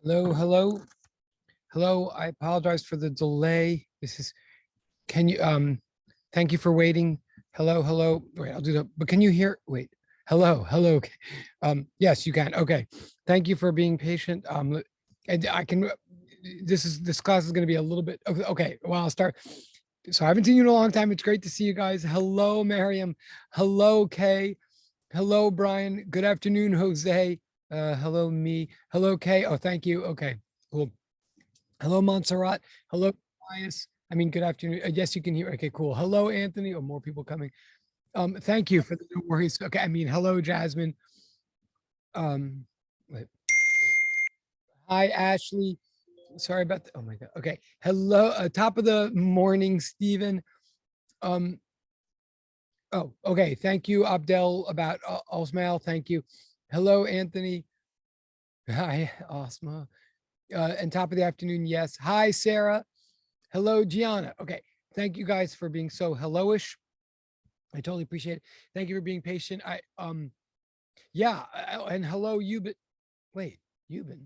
Hello, hello, hello. I apologize for the delay. Can you, thank you for waiting. Hello, hello. Wait, I'll do that. But can you hear, wait, hello, hello. Okay. Yes, you can. Okay. Thank you for being patient. And I can, this class is going to be a little bit, okay, well, I'll start. So I haven't seen you in a long time. It's great to see you guys. Hello, Miriam. Hello, Kay. Hello, Brian. Good afternoon, Jose. Hello, me. Hello, Kay. Oh, thank you. Okay, cool. Hello, Montserrat. Hello, Elias. I mean, good afternoon. Yes, you can hear. Okay, cool. Hello, Anthony. Oh, more people coming. Thank you for the no worries. Okay, I mean, hello, Jasmine. Wait. Hi, Ashley. Sorry about the, oh my God. Okay. Hello, top of the morning, Stephen. Um, oh, okay. Thank you, Abdel, about Osmail. Thank you. Hello, Anthony. Hi, Osma. And top of the afternoon, yes. Hi, Sarah. Hello, Gianna. Okay. Thank you guys for being so hello-ish. I totally appreciate it. Thank you for being patient. Yeah. And hello, Euban. Wait, Euban.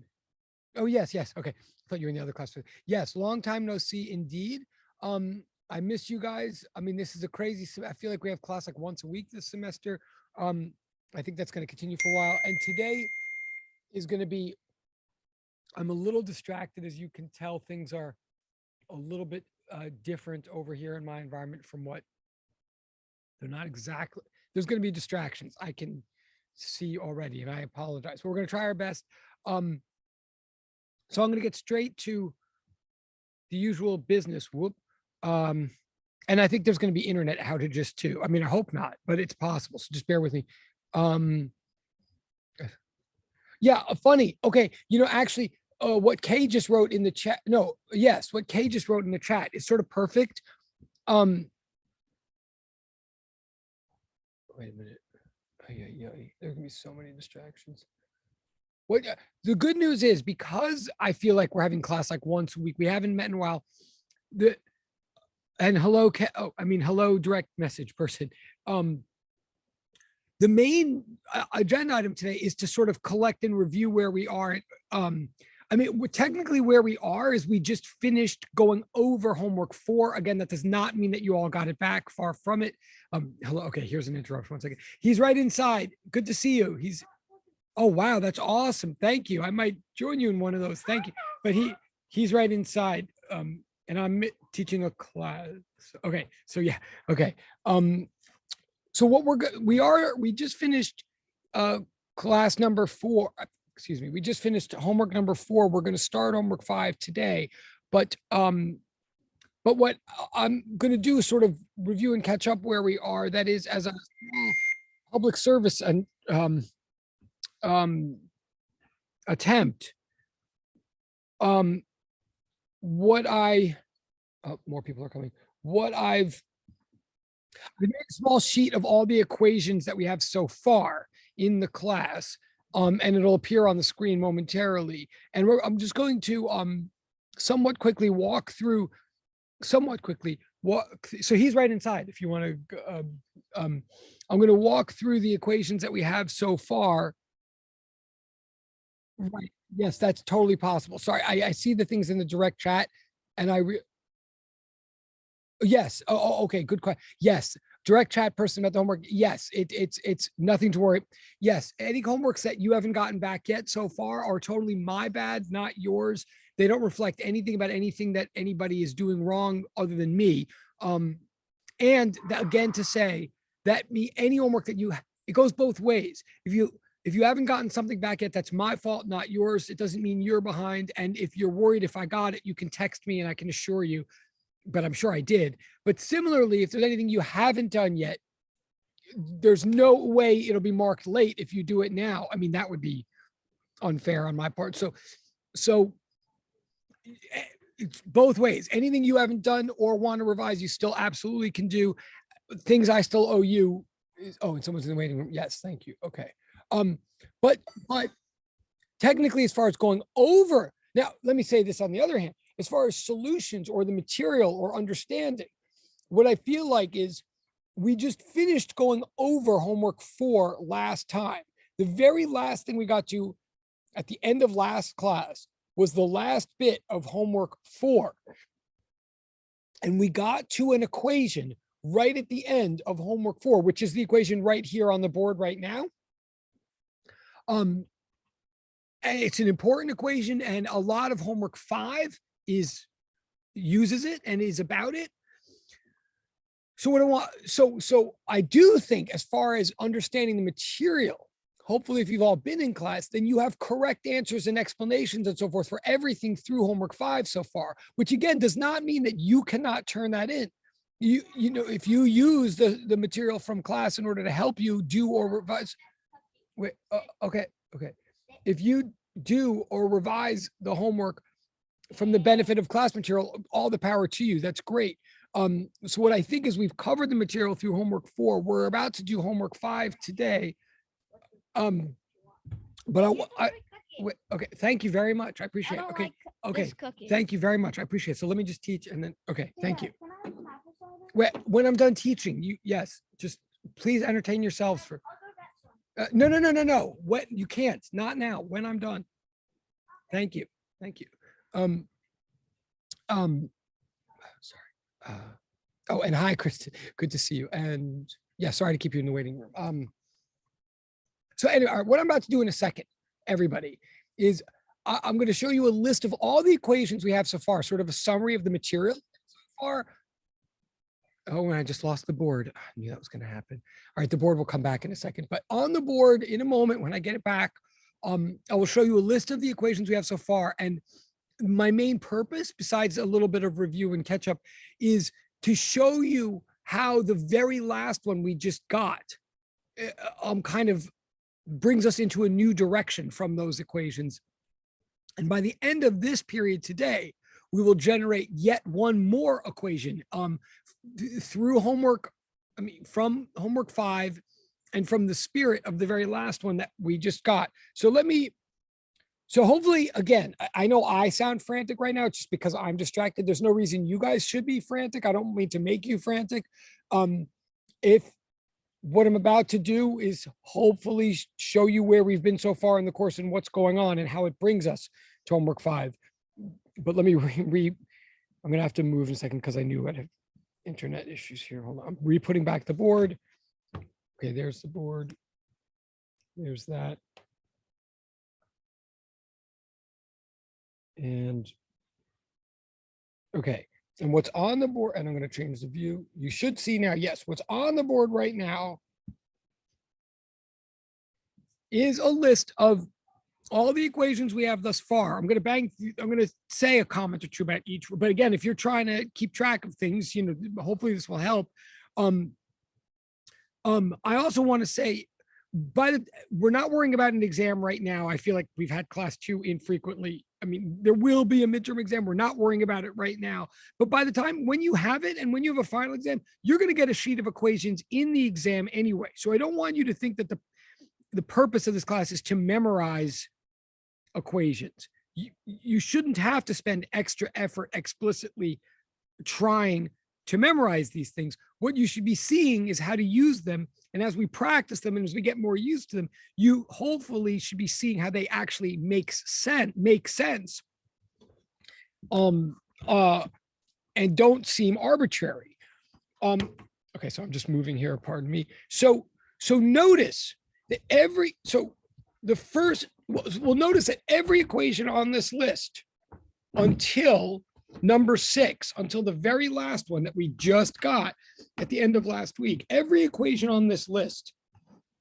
Oh, yes, yes. Okay. I thought you were in the other class. Yes. Long time no see indeed. I miss you guys. I mean, this is a crazy, I feel like we have class like once a week this semester. I think that's going to continue for a while. And today is going to be, I'm a little distracted, as you can tell. Things are a little bit different over here in my environment from what they're not exactly. There's going to be distractions. I can see already, and I apologize. But we're going to try our best. So I'm going to get straight to the usual business. Whoop. And I think there's going to be internet outages too. I mean, I hope not, but it's possible. So just bear with me. Yeah, funny. Okay, actually, what Kay just wrote in the chat. No, yes, what Kay just wrote in the chat is sort of perfect. Wait a minute. There can be so many distractions. What the good news is, because I feel like we're having class like once a week, we haven't met in a while. And hello, hello, direct message person. The main agenda item today is to sort of collect and review where we are. We're technically where we are is we just finished going over homework 4. Again, that does not mean that you all got it back. Far from it. Hello. Okay, here's an interruption. 1 second. He's right inside. Good to see you. Oh, wow. That's awesome. Thank you. I might join you in one of those. Thank you. But he's right inside. And I'm teaching a class. Okay. So yeah. Okay. So what we just finished class number 4. Excuse me. We just finished homework number 4. We're going to start homework 5 today. But what I'm going to do is sort of review and catch up where we are. That is as a public service and attempt. More people are coming. I've made a small sheet of all the equations that we have so far in the class, and it'll appear on the screen momentarily. And I'm just going to somewhat quickly walk through. So he's right inside. If you want to, I'm going to walk through the equations that we have so far. Right. Yes, that's totally possible. Sorry, I see the things in the direct chat, and yes. Oh, okay. Good question. Yes. Direct chat person about the homework. Yes, it's nothing to worry. Yes. Any homeworks that you haven't gotten back yet so far are totally my bad, not yours. They don't reflect anything about anything that anybody is doing wrong other than me. And again, to say that any homework that it goes both ways. If you haven't gotten something back yet, that's my fault, not yours. It doesn't mean you're behind. And if you're worried if I got it, you can text me and I can assure you, but I'm sure I did. But similarly, if there's anything you haven't done yet, there's no way it'll be marked late if you do it now. I mean, that would be unfair on my part. So it's both ways. Anything you haven't done or want to revise, you still absolutely can do. Things I still owe you. And someone's in the waiting room. Yes, thank you. Okay. But technically, as far as going over, now let me say this on the other hand, as far as solutions or the material or understanding, what I feel like is we just finished going over homework 4 last time. The very last thing we got to at the end of last class was the last bit of homework 4. And we got to an equation right at the end of homework 4, which is the equation right here on the board right now. And it's an important equation, and a lot of homework 5 uses it and is about it. So what I want, so I do think, as far as understanding the material, hopefully if you've all been in class, then you have correct answers and explanations and so forth for everything through homework 5 so far, which again does not mean that you cannot turn that in. You know, if you use the material from class in order to help you do or revise, okay. If you do or revise the homework from the benefit of class material, all the power to you. That's great. So what I think is we've covered the material through homework 4. We're about to do homework 5 today. But okay. Thank you very much. I appreciate it. Okay. Okay. Thank you very much. I appreciate it. So let me just teach and then, okay. Thank you. When I'm done teaching, yes, just please entertain yourselves for, no. What, you can't, not now, when I'm done. Thank you. Sorry. Oh, and hi, Kristen. Good to see you. And yeah, sorry to keep you in the waiting room. So anyway, what I'm about to do in a second, everybody, is I'm going to show you a list of all the equations we have so far, sort of a summary of the material so far. Oh, and I just lost the board. I knew that was going to happen. All right, the board will come back in a second, but on the board in a moment, when I get it back, I will show you a list of the equations we have so far. And my main purpose, besides a little bit of review and catch up, is to show you how the very last one we just got kind of brings us into a new direction from those equations. And by the end of this period today, we will generate yet one more equation through homework, from homework 5 and from the spirit of the very last one that we just got. So hopefully, again, I know I sound frantic right now. It's just because I'm distracted. There's no reason you guys should be frantic. I don't mean to make you frantic. If what I'm about to do is hopefully show you where we've been so far in the course and what's going on and how it brings us to homework 5. But let me I'm going to have to move in a second because I knew I'd have internet issues here. Hold on. I'm re-putting back the board. Okay, there's the board. There's that. And okay, and what's on the board, and I'm going to change the view. You should see now, yes, what's on the board right now is a list of all the equations we have thus far. I'm going to say a comment or two about each, but again, if you're trying to keep track of things, hopefully this will help. I also want to say, we're not worrying about an exam right now. I feel like we've had class 2 infrequently. There will be a midterm exam. We're not worrying about it right now. But by the time when you have it and when you have a final exam, you're going to get a sheet of equations in the exam anyway. So I don't want you to think that the purpose of this class is to memorize equations. You shouldn't have to spend extra effort explicitly trying to memorize these things. What you should be seeing is how to use them. And as we practice them and as we get more used to them, you hopefully should be seeing how they actually make sense and don't seem arbitrary. Okay, so I'm just moving here, pardon me. So notice that we'll notice that every equation on this list until number 6, until the very last one that we just got at the end of last week, every equation on this list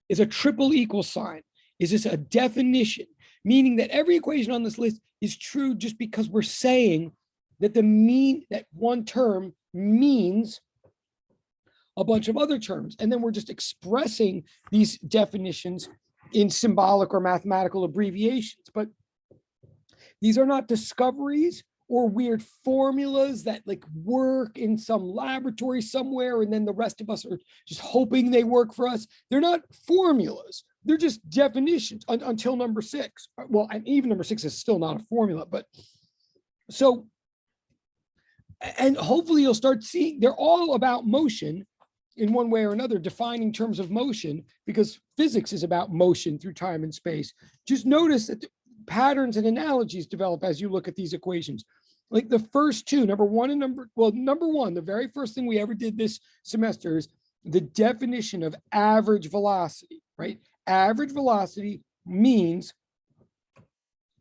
is a triple equal sign. Is this a definition? Meaning that every equation on this list is true just because we're saying that that one term means a bunch of other terms. And then we're just expressing these definitions in symbolic or mathematical abbreviations. But these are not discoveries or weird formulas that work in some laboratory somewhere, and then the rest of us are just hoping they work for us. They're not formulas. They're just definitions until number 6. Well, and even number 6 is still not a formula, but so, and hopefully you'll start seeing they're all about motion in one way or another, defining terms of motion, because physics is about motion through time and space. Just notice that patterns and analogies develop as you look at these equations. Like the first two, number one, the very first thing we ever did this semester is the definition of average velocity, right? Average velocity means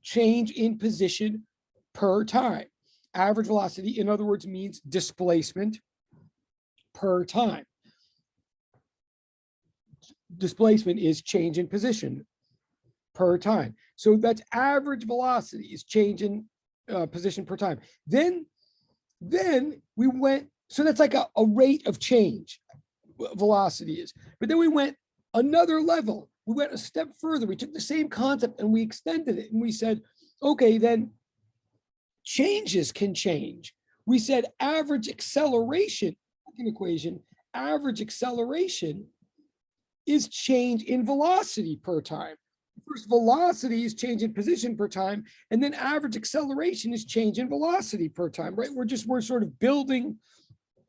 change in position per time. Average velocity, in other words, means displacement per time. Displacement is change in position per time. So that's average velocity is change in position per time. Then we went, so that's like a rate of change, velocity is. But then we went another level. We went a step further. We took the same concept and we extended it. And we said, okay, then changes can change. We said average acceleration, second equation, average acceleration is change in velocity per time. First, velocity is change in position per time, and then average acceleration is change in velocity per time, right? We're sort of building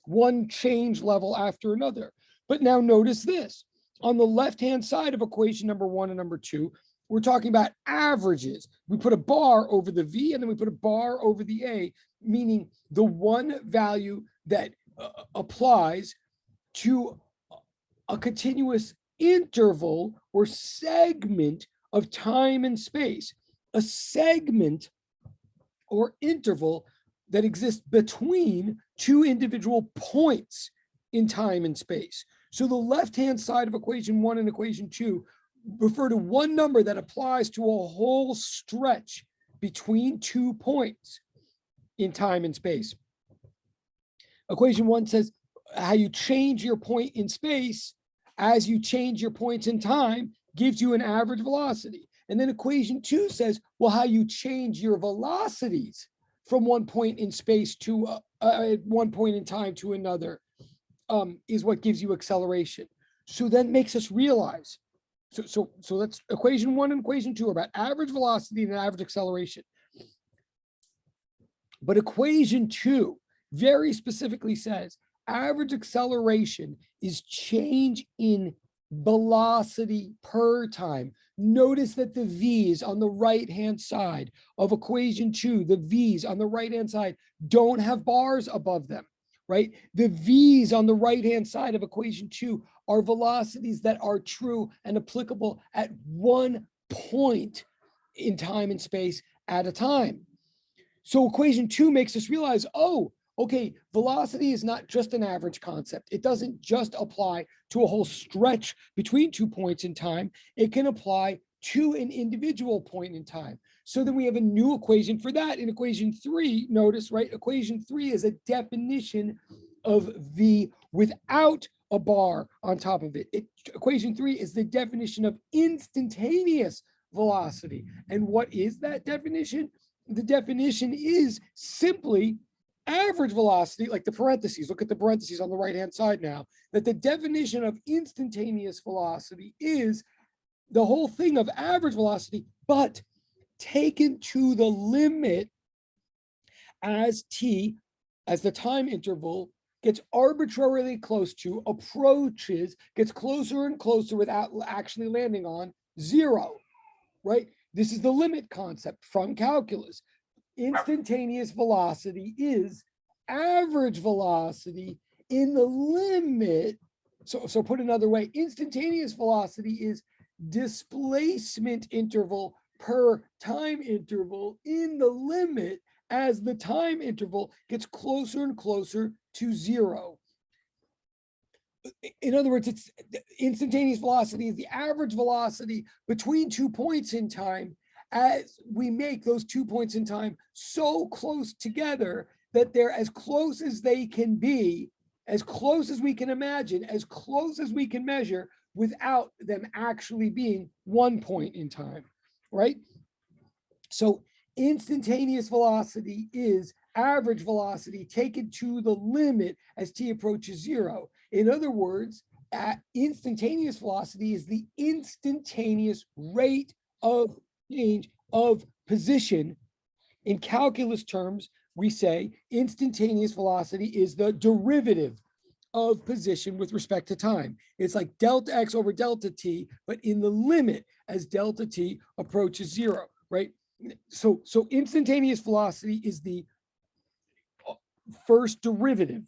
one change level after another. But now notice this. On the left-hand side of equation number 1 and number 2, we're talking about averages. We put a bar over the V and then we put a bar over the A, meaning the one value that applies to a continuous interval or segment of time and space, a segment or interval that exists between two individual points in time and space. So the left-hand side of equation 1 and equation 2 refer to one number that applies to a whole stretch between 2 points in time and space. Equation 1 says how you change your point in space as you change your points in time gives you an average velocity. And then equation 2 says, well, how you change your velocities from one point in space to one point in time to another is what gives you acceleration. So that makes us realize, so that's equation 1 and equation 2 are about average velocity and average acceleration. But equation 2 very specifically says average acceleration is change in velocity per time. Notice that the V's on the right-hand side of equation 2, the V's on the right-hand side don't have bars above them, right? The V's on the right-hand side of equation 2 are velocities that are true and applicable at one point in time and space at a time. So equation 2 makes us realize, oh, okay, velocity is not just an average concept. It doesn't just apply to a whole stretch between 2 points in time. It can apply to an individual point in time. So then we have a new equation for that. In equation 3, notice, right? Equation 3 is a definition of V without a bar on top of it. Equation 3 is the definition of instantaneous velocity. And what is that definition? The definition is simply average velocity, like the parentheses. Look at the parentheses on the right-hand side now, that the definition of instantaneous velocity is the whole thing of average velocity, but taken to the limit as t, as the time interval gets arbitrarily close to, approaches, gets closer and closer without actually landing on 0, right? This is the limit concept from calculus. Instantaneous velocity is average velocity in the limit. So put another way, instantaneous velocity is displacement interval per time interval in the limit as the time interval gets closer and closer to 0. In other words, it's instantaneous velocity is the average velocity between 2 points in time as we make those 2 points in time so close together that they're as close as they can be, as close as we can imagine, as close as we can measure without them actually being 1 point in time, right? So instantaneous velocity is average velocity taken to the limit as t approaches 0. In other words, instantaneous velocity is the instantaneous rate of change of position. In calculus terms, we say instantaneous velocity is the derivative of position with respect to time. It's like delta x over delta t, but in the limit as delta t approaches 0, right? So instantaneous velocity is the first derivative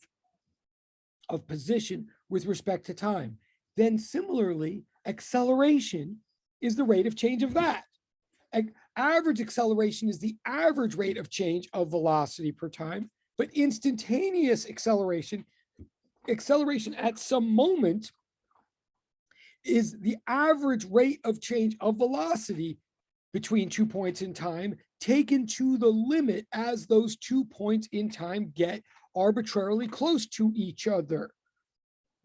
of position with respect to time. Then similarly, acceleration is the rate of change of that. Average acceleration is the average rate of change of velocity per time, but instantaneous acceleration at some moment is the average rate of change of velocity between 2 points in time taken to the limit as those 2 points in time get arbitrarily close to each other,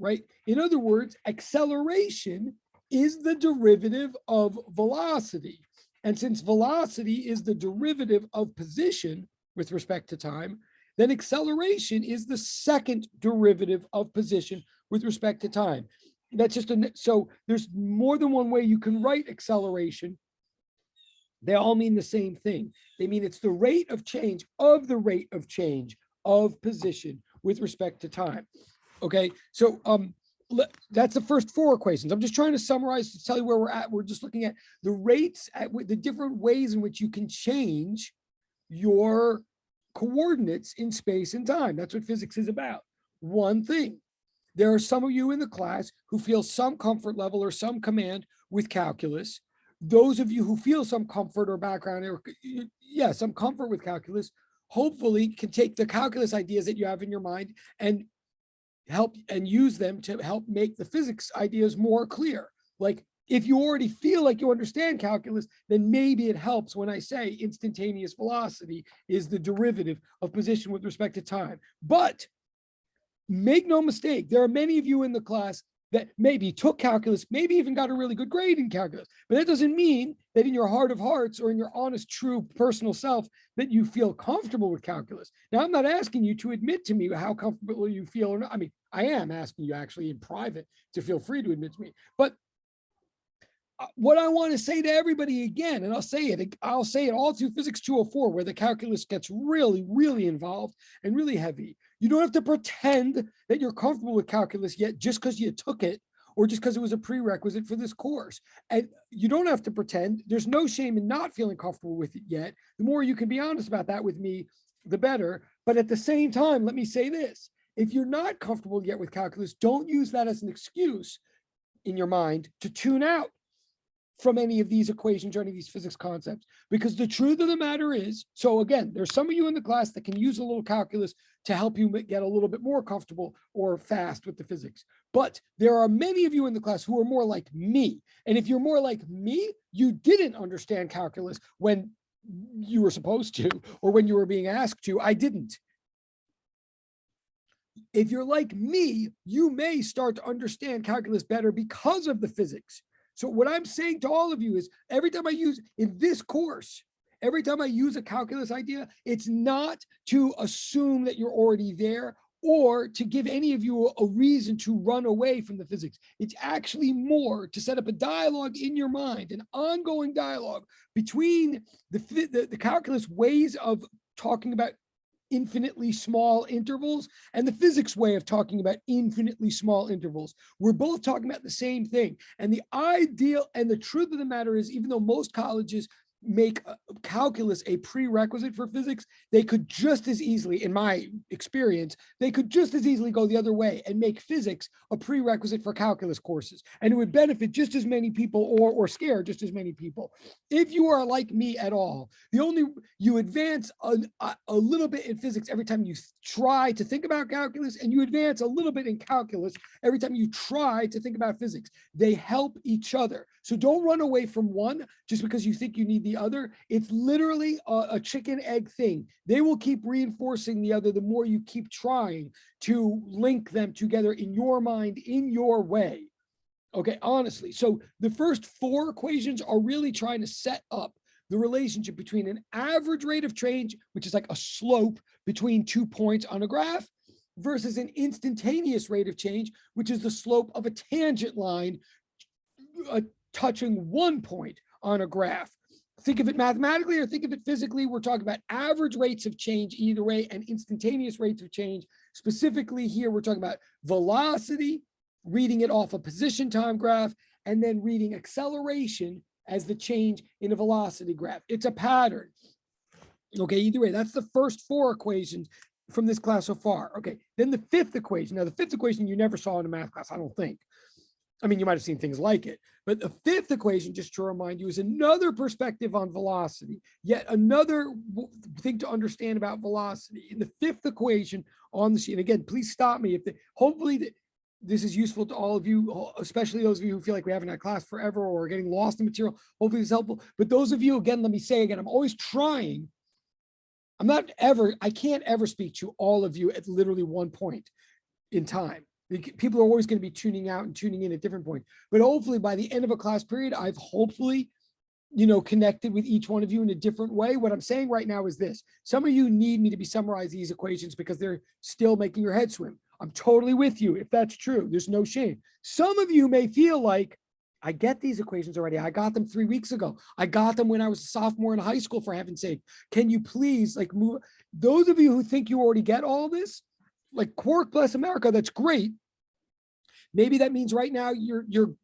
right? In other words, acceleration is the derivative of velocity. And since velocity is the derivative of position with respect to time, then acceleration is the second derivative of position with respect to time. That's just so there's more than one way you can write acceleration. They all mean the same thing. They mean it's the rate of change of the rate of change of position with respect to time. Okay, so that's the first four equations. I'm just trying to summarize to tell you where we're at. We're just looking at the rates, at the different ways in which you can change your coordinates in space and time. That's what physics is about. One thing, there are some of you in the class who feel some comfort level or some command with calculus. Those of you who feel some comfort or background, or some comfort with calculus, hopefully can take the calculus ideas that you have in your mind and help and use them to help make the physics ideas more clear. Like if you already feel like you understand calculus, then maybe it helps when I say instantaneous velocity is the derivative of position with respect to time. But make no mistake, there are many of you in the class that maybe took calculus, maybe even got a really good grade in calculus, but that doesn't mean that in your heart of hearts or in your honest, true personal self that you feel comfortable with calculus. Now, I'm not asking you to admit to me how comfortable you feel or not. I mean, I am asking you actually in private to feel free to admit to me, but what I want to say to everybody again, and I'll say it all through Physics 204, where the calculus gets really, really involved and really heavy. You don't have to pretend that you're comfortable with calculus yet just because you took it or just because it was a prerequisite for this course. And you don't have to pretend. There's no shame in not feeling comfortable with it yet. The more you can be honest about that with me, the better. But at the same time, let me say this. If you're not comfortable yet with calculus, don't use that as an excuse in your mind to tune out from any of these equations or any of these physics concepts, because the truth of the matter is, so again, there's some of you in the class that can use a little calculus to help you get a little bit more comfortable or fast with the physics. But there are many of you in the class who are more like me. And if you're more like me, you didn't understand calculus when you were supposed to, or when you were being asked to. I didn't. If you're like me, you may start to understand calculus better because of the physics. So what I'm saying to all of you is every time I use in this course, every time I use a calculus idea, it's not to assume that you're already there or to give any of you a reason to run away from the physics. It's actually more to set up a dialogue in your mind, an ongoing dialogue between the calculus ways of talking about infinitely small intervals and the physics way of talking about infinitely small intervals. We're both talking about the same thing. And the ideal and the truth of the matter is, even though most colleges make calculus a prerequisite for physics, they could just as easily, in my experience, they could just as easily go the other way and make physics a prerequisite for calculus courses. And it would benefit just as many people or scare just as many people. If you are like me at all, you advance a little bit in physics every time you try to think about calculus, and you advance a little bit in calculus every time you try to think about physics. They help each other. So don't run away from one just because you think you need the other. It's literally a chicken egg thing. They will keep reinforcing the other the more you keep trying to link them together in your mind, in your way. Okay, honestly. So the first four equations are really trying to set up the relationship between an average rate of change, which is like a slope between 2 points on a graph, versus an instantaneous rate of change, which is the slope of a tangent line touching 1 point on a graph. Think of it mathematically or think of it physically. We're talking about average rates of change either way and instantaneous rates of change. Specifically here, we're talking about velocity, reading it off a position time graph, and then reading acceleration as the change in a velocity graph. It's a pattern. Okay, either way, that's the first four equations from this class so far. Okay, then the fifth equation. Now, the fifth equation you never saw in a math class, I don't think. I mean, you might have seen things like it, but the fifth equation, just to remind you, is another perspective on velocity, yet another thing to understand about velocity. In the fifth equation on the sheet, and again, please stop me if hopefully this is useful to all of you, especially those of you who feel like we haven't had class forever or are getting lost in material. Hopefully this is helpful. But those of you, again, let me say again, I'm always trying. I can't ever speak to all of you at literally one point in time. People are always going to be tuning out and tuning in at different points. But hopefully by the end of a class period, I've hopefully, connected with each one of you in a different way. What I'm saying right now is this. Some of you need me to be summarize these equations because they're still making your head swim. I'm totally with you. If that's true, there's no shame. Some of you may feel like, I get these equations already. I got them 3 weeks ago. I got them when I was a sophomore in high school, for heaven's sake. Can you please move? Those of you who think you already get all this, like Quark bless America, that's great. Maybe that means right now you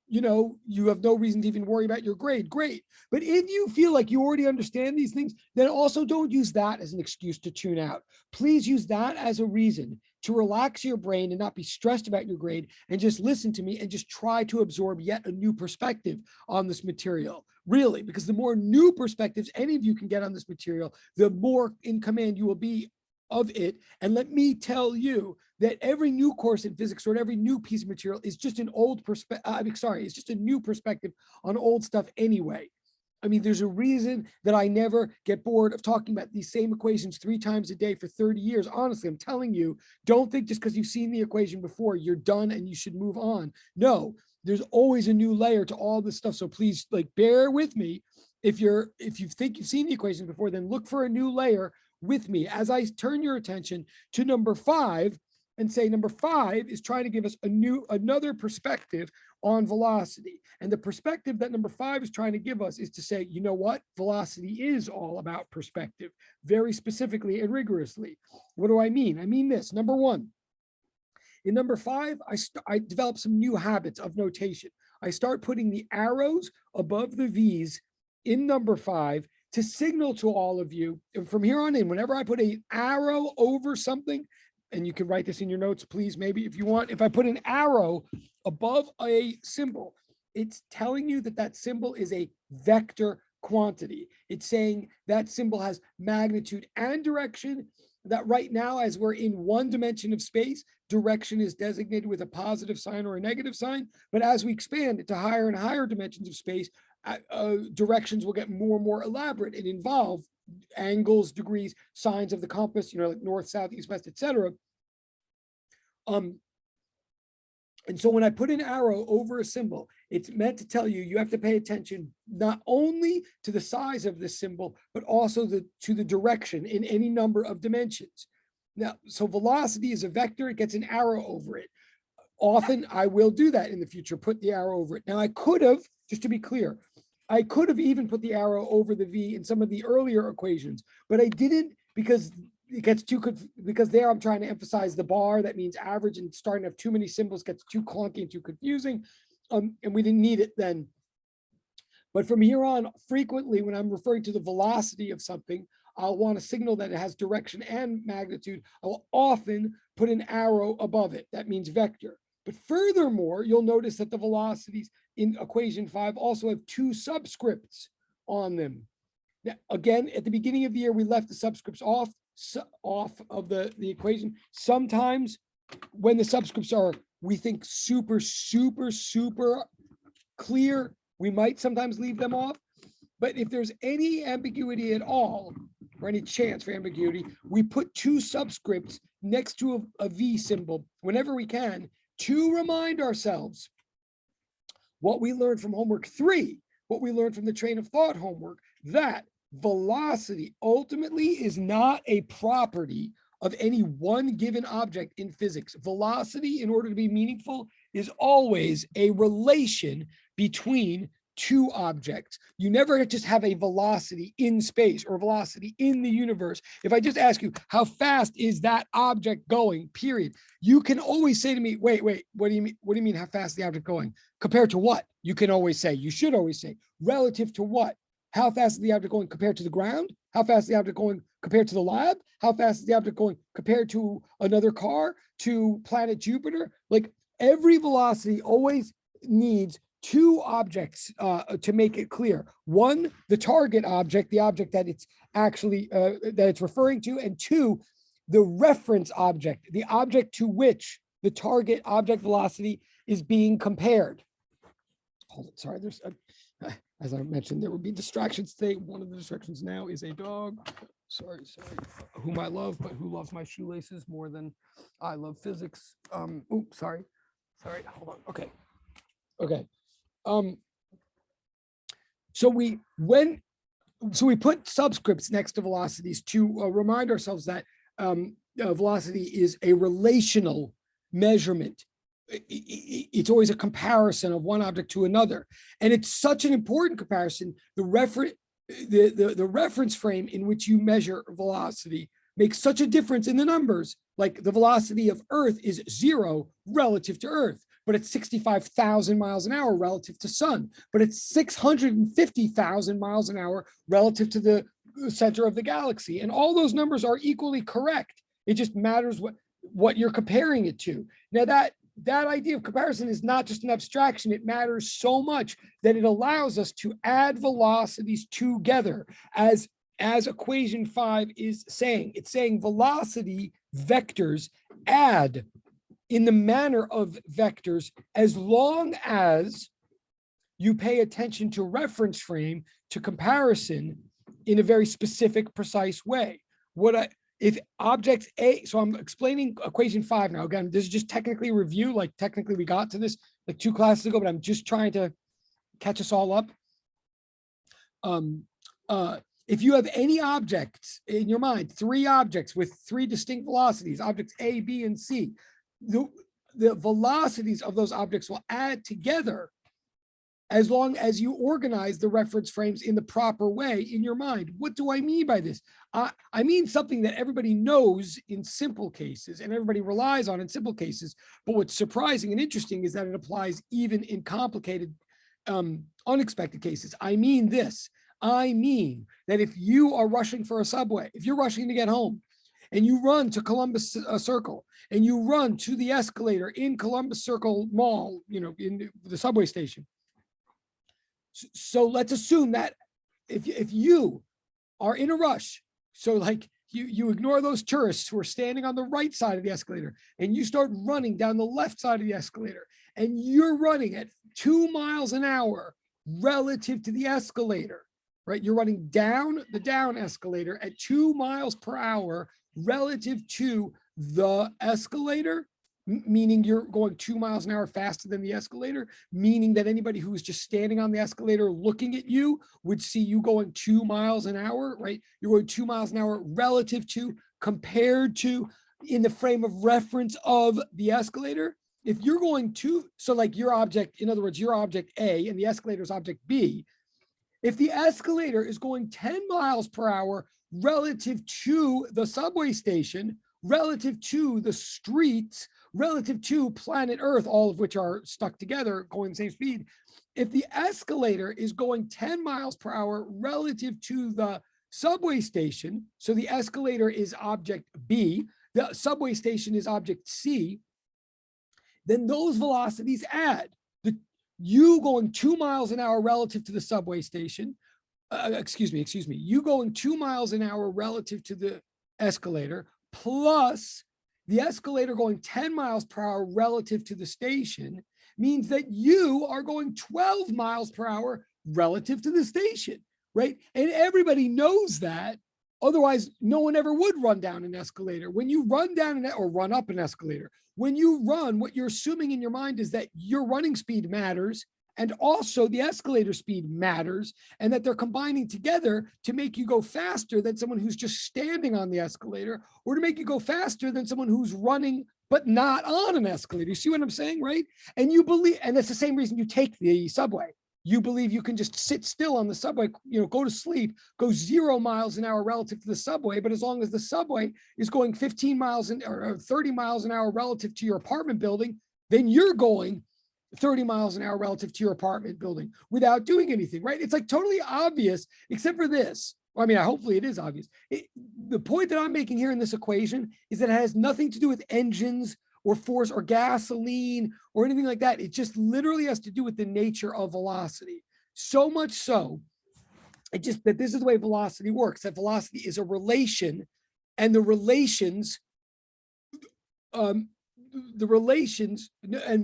have no reason to even worry about your grade. Great. But if you feel like you already understand these things, then also don't use that as an excuse to tune out. Please use that as a reason to relax your brain and not be stressed about your grade and just listen to me and just try to absorb yet a new perspective on this material. Really, because the more new perspectives any of you can get on this material, the more in command you will be of it. And let me tell you that every new course in physics or every new piece of material is just an old perspective. It's just a new perspective on old stuff anyway. I mean, there's a reason that I never get bored of talking about these same equations 3 times a day for 30 years. Honestly, I'm telling you, don't think just because you've seen the equation before, you're done and you should move on. No, there's always a new layer to all this stuff. So please bear with me. If you think you've seen the equations before, then look for a new layer with me as I turn your attention to number 5 and say number 5 is trying to give us another perspective on velocity. And the perspective that number 5 is trying to give us is to say, you know what? Velocity is all about perspective, very specifically and rigorously. What do I mean? I mean this. Number 1, in number 5, I developed some new habits of notation. I start putting the arrows above the V's in number 5 to signal to all of you, and from here on in, whenever I put an arrow over something, and you can write this in your notes, please, maybe if you want, if I put an arrow above a symbol, it's telling you that that symbol is a vector quantity. It's saying that symbol has magnitude and direction, that right now, as we're in one dimension of space, direction is designated with a positive sign or a negative sign. But as we expand it to higher and higher dimensions of space, directions will get more and more elaborate and involve angles, degrees, signs of the compass, like north, south, east, west, etc. And so when I put an arrow over a symbol, it's meant to tell you have to pay attention not only to the size of this symbol, but also to the direction in any number of dimensions. Now, so velocity is a vector, it gets an arrow over it. Often I will do that in the future, put the arrow over it. Now I could have, just to be clear, I could have even put the arrow over the V in some of the earlier equations, but I didn't because it gets because there I'm trying to emphasize the bar. That means average, and starting to have too many symbols gets too clunky and too confusing. And we didn't need it then. But from here on, frequently when I'm referring to the velocity of something, I'll want to signal that it has direction and magnitude. I will often put an arrow above it. That means vector. But furthermore, you'll notice that the velocities in equation 5 also have 2 subscripts on them. Now, again, at the beginning of the year, we left the subscripts off of the equation. Sometimes when the subscripts are, we think, super, super, super clear, we might sometimes leave them off. But if there's any ambiguity at all, or any chance for ambiguity, we put 2 subscripts next to a V symbol whenever we can to remind ourselves what we learned from homework 3, what we learned from the train of thought homework, that velocity ultimately is not a property of any one given object in physics. Velocity, in order to be meaningful, is always a relation between two objects. You never just have a velocity in space or velocity in the universe. If I just ask you, how fast is that object going, period, you can always say to me, wait, what do you mean? What do you mean, how fast is the object going? Compared to what? You can always say, you should always say, relative to what? How fast is the object going compared to the ground? How fast is the object going compared to the lab? How fast is the object going compared to another car, to planet Jupiter? Like, every velocity always needs two objects to make it clear. One, the target object, the object that it's actually that it's referring to, and two, the reference object, the object to which the target object velocity is being compared. Hold it, sorry, there's as I mentioned, there would be distractions today. One of the distractions now is a dog. Sorry, whom I love, but who loves my shoelaces more than I love physics. Oops, sorry, hold on. Okay. So we put subscripts next to velocities to remind ourselves that velocity is a relational measurement. It's always a comparison of one object to another, and it's such an important comparison. The reference frame in which you measure velocity makes such a difference in the numbers. Like, the velocity of Earth is 0 relative to Earth, but it's 65,000 miles an hour relative to sun, but it's 650,000 miles an hour relative to the center of the galaxy. And all those numbers are equally correct. It just matters what you're comparing it to. Now, that idea of comparison is not just an abstraction. It matters so much that it allows us to add velocities together, as equation 5 is saying. It's saying velocity vectors add in the manner of vectors as long as you pay attention to reference frame, to comparison in a very specific, precise way. If objects A, so I'm explaining equation 5 now. Again, this is just technically a review, like technically we got to this like 2 classes ago, but I'm just trying to catch us all up. If you have any objects in your mind, 3 objects with 3 distinct velocities, objects A, B, and C, the velocities of those objects will add together as long as you organize the reference frames in the proper way in your mind. What do I mean by this? I mean something that everybody knows in simple cases and everybody relies on in simple cases. But what's surprising and interesting is that it applies even in complicated, unexpected cases. I mean this. I mean that if you are rushing for a subway, if you're rushing to get home, and you run to Columbus Circle, and you run to the escalator in Columbus Circle Mall, in the subway station. So let's assume that if you are in a rush, so like you ignore those tourists who are standing on the right side of the escalator, and you start running down the left side of the escalator, and you're running at 2 miles an hour relative to the escalator, right? You're running down the down escalator at 2 miles per hour relative to the escalator, meaning you're going 2 miles an hour faster than the escalator, meaning that anybody who is just standing on the escalator looking at you would see you going 2 miles an hour, right? You're going 2 miles an hour relative to, compared to, in the frame of reference of the escalator. If you're going to, so like your object, in other words, your object A and the escalator's object B, if the escalator is going 10 miles per hour relative to the subway station, relative to the streets, relative to planet Earth, all of which are stuck together going the same speed. If the escalator is going 10 miles per hour relative to the subway station, so the escalator is object B, the subway station is object C, then those velocities add. You going 2 miles an hour relative to the subway station, excuse me, you going 2 miles an hour relative to the escalator, plus the escalator going 10 miles per hour relative to the station, means that you are going 12 miles per hour relative to the station, right? And everybody knows that. Otherwise, no one ever would run down an escalator. When you run down or run up an escalator, when you run, what you're assuming in your mind is that your running speed matters, and also the escalator speed matters, and that they're combining together to make you go faster than someone who's just standing on the escalator, or to make you go faster than someone who's running but not on an escalator. You see what I'm saying, right? And you believe, and that's the same reason you take the subway. You believe you can just sit still on the subway, go to sleep, go 0 miles an hour relative to the subway. But as long as the subway is going 15 miles or 30 miles an hour relative to your apartment building, then you're going 30 miles an hour relative to your apartment building without doing anything, right? It's like totally obvious, except for this. I mean, hopefully it is obvious. The point that I'm making here in this equation is that it has nothing to do with engines or force or gasoline or anything like that. It just literally has to do with the nature of velocity. So much so, that this is the way velocity works, that velocity is a relation, and the relations, and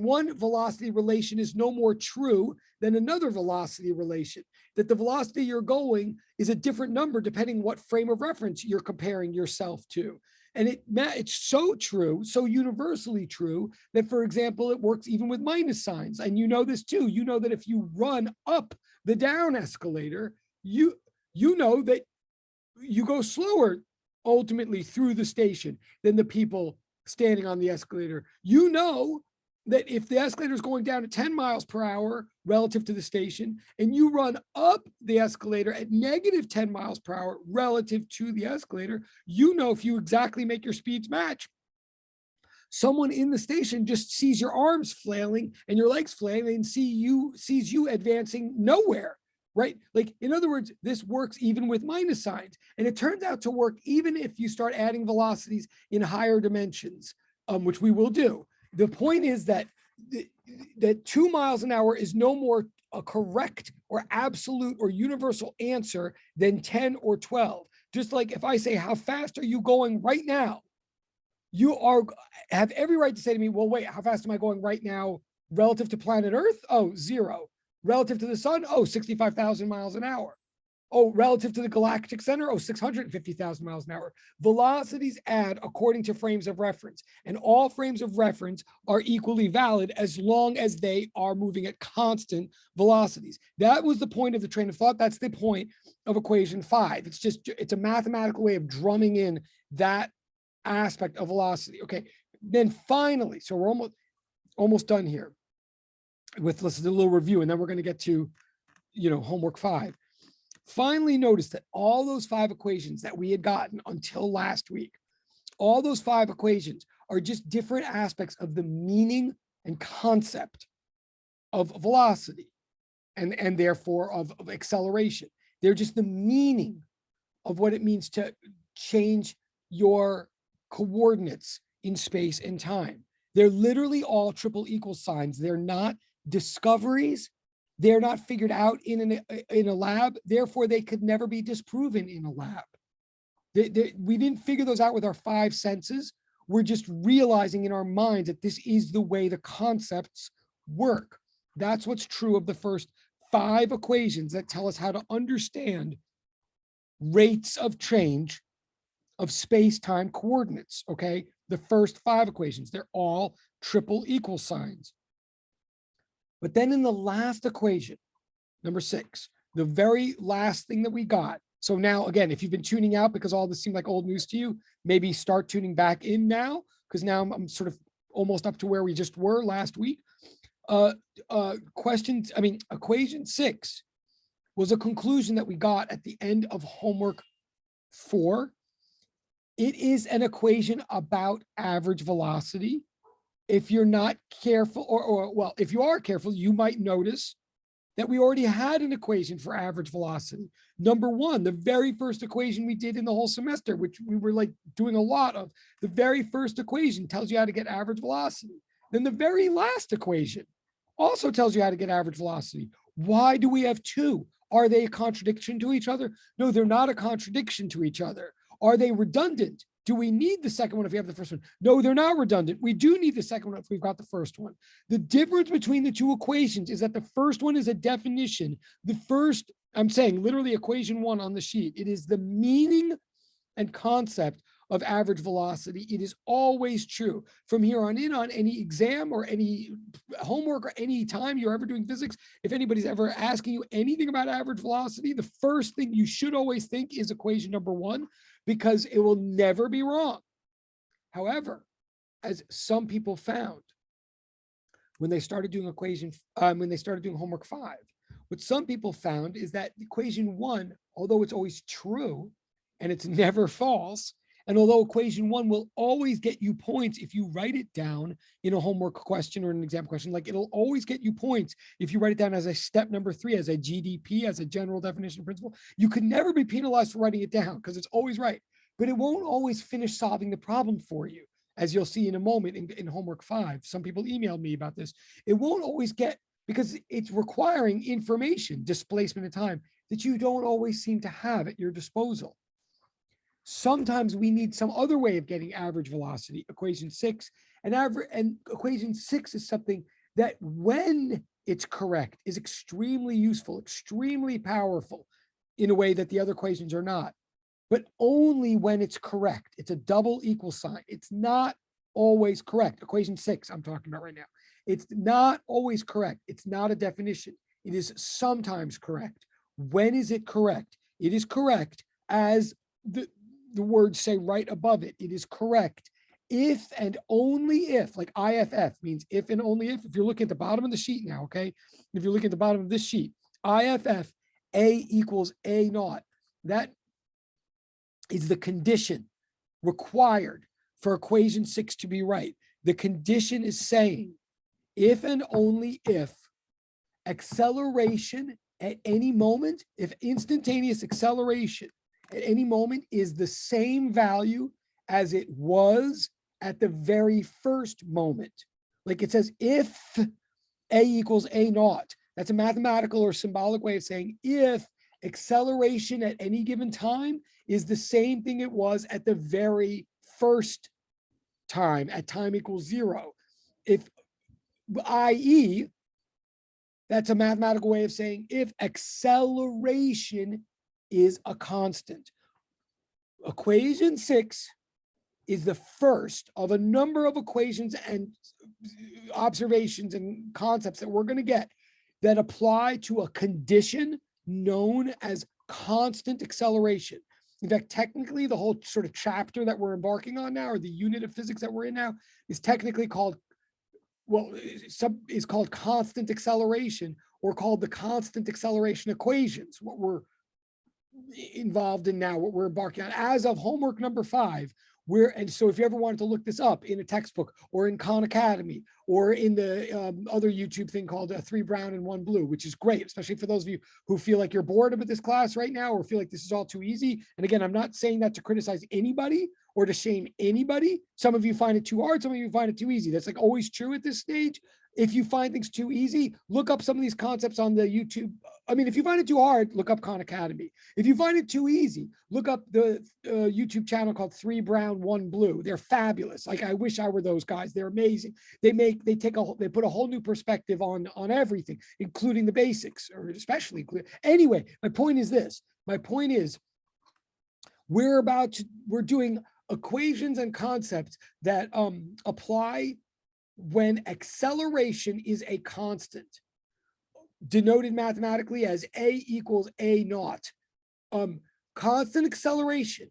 one velocity relation is no more true than another velocity relation, that the velocity you're going is a different number depending what frame of reference you're comparing yourself to. And it's so true, so universally true, that, for example, it works even with minus signs. And you know this too. You know that if you run up the down escalator, you know that you go slower ultimately through the station than the people standing on the escalator. You know that if the escalator is going down at 10 miles per hour relative to the station, and you run up the escalator at negative 10 miles per hour relative to the escalator, you know, if you exactly make your speeds match, someone in the station just sees your arms flailing and your legs flailing and sees you advancing nowhere, right? Like, in other words, this works even with minus signs. And it turns out to work even if you start adding velocities in higher dimensions, which we will do. The point is that 2 miles an hour is no more a correct or absolute or universal answer than 10 or 12. Just like if I say, how fast are you going right now? You have every right to say to me, well, wait, how fast am I going right now relative to planet Earth? Oh, 0. Relative to the sun? Oh, 65,000 miles an hour. Oh, relative to the galactic center? Oh, 650,000 miles an hour. Velocities add according to frames of reference, and all frames of reference are equally valid as long as they are moving at constant velocities. That was the point of the train of thought. That's the point of equation 5. It's a mathematical way of drumming in that aspect of velocity. Okay, then finally, so we're almost done here with, let's do a little review, and then we're going to get to, homework 5. Finally, notice that all those 5 equations that we had gotten until last week, all those 5 equations are just different aspects of the meaning and concept of velocity and therefore of acceleration. They're just the meaning of what it means to change your coordinates in space and time. They're literally all triple equal signs. They're not discoveries. They're not figured out in a lab. Therefore, they could never be disproven in a lab. We didn't figure those out with our 5 senses. We're just realizing in our minds that this is the way the concepts work. That's what's true of the first 5 equations that tell us how to understand rates of change of space-time coordinates, okay? The first 5 equations, they're all triple equal signs. But then in the last equation, number 6, the very last thing that we got. So now, again, if you've been tuning out because all this seemed like old news to you, maybe start tuning back in now, because now I'm sort of almost up to where we just were last week. Equation 6 was a conclusion that we got at the end of homework 4. It is an equation about average velocity. If you're not careful, well, if you are careful, you might notice that we already had an equation for average velocity. Number 1, the very first equation we did in the whole semester, which we were like doing a lot of, the very first equation tells you how to get average velocity. Then the very last equation also tells you how to get average velocity. Why do we have 2? Are they a contradiction to each other? No, they're not a contradiction to each other. Are they redundant? Do we need the second one if we have the first one? No, they're not redundant. We do need the second one if we've got the first one. The difference between the 2 equations is that the first one is a definition. The first, I'm saying literally equation 1 on the sheet, it is the meaning and concept of average velocity. It is always true. From here on in, on any exam or any homework or any time you're ever doing physics, if anybody's ever asking you anything about average velocity, the first thing you should always think is equation number 1, because it will never be wrong. However, as some people found when they started doing homework 5, What some people found is that equation 1, although it's always true and it's never false, and although equation 1 will always get you points if you write it down in a homework question or an exam question, like it'll always get you points if you write it down as a step number 3, as a GDP, as a general definition principle, you could never be penalized for writing it down because it's always right. But it won't always finish solving the problem for you, as you'll see in a moment in homework 5. Some people emailed me about this. It won't always get, because it's requiring information, displacement of time, that you don't always seem to have at your disposal. Sometimes we need some other way of getting average velocity, equation 6, and equation 6 is something that, when it's correct, is extremely useful, extremely powerful in a way that the other equations are not, but only when it's correct. It's a double equal sign. It's not always correct. Equation 6 I'm talking about right now. It's not always correct. It's not a definition. It is sometimes correct. When is it correct? It is correct as the words say right above it. It is correct if and only if, like IFF means if and only if you're looking at the bottom of the sheet now, okay? If you're looking at the bottom of this sheet, IFF, A equals A naught. That is the condition required for equation 6 to be right. The condition is saying if and only if acceleration at any moment, if instantaneous acceleration at any moment is the same value as it was at the very first moment. Like it says, if A equals A naught, that's a mathematical or symbolic way of saying if acceleration at any given time is the same thing it was at the very first time, at time equals 0. If, i.e., that's a mathematical way of saying if acceleration is a constant. Equation 6 is the first of a number of equations and observations and concepts that we're going to get that apply to a condition known as constant acceleration. In fact, technically, the whole sort of chapter that we're embarking on now, or the unit of physics that we're in now, is technically called, well, is called constant acceleration, or called the constant acceleration equations, what we're involved in now, what we're embarking on as of homework number 5. And so if you ever wanted to look this up in a textbook or in Khan Academy or in the other YouTube thing called 3 Brown and 1 Blue, which is great, especially for those of you who feel like you're bored of this class right now or feel like this is all too easy. And again, I'm not saying that to criticize anybody or to shame anybody. Some of you find it too hard, some of you find it too easy. That's like always true at this stage. If you find things too easy, look up some of these concepts on the YouTube. I mean, if you find it too hard, look up Khan Academy. If you find it too easy, look up the YouTube channel called 3 Brown, 1 Blue. They're fabulous. Like, I wish I were those guys. They're amazing. They put a whole new perspective on everything, including the basics, or especially. Anyway, my point is this. My point is we're doing equations and concepts that apply when acceleration is a constant, denoted mathematically as A equals A naught. Constant acceleration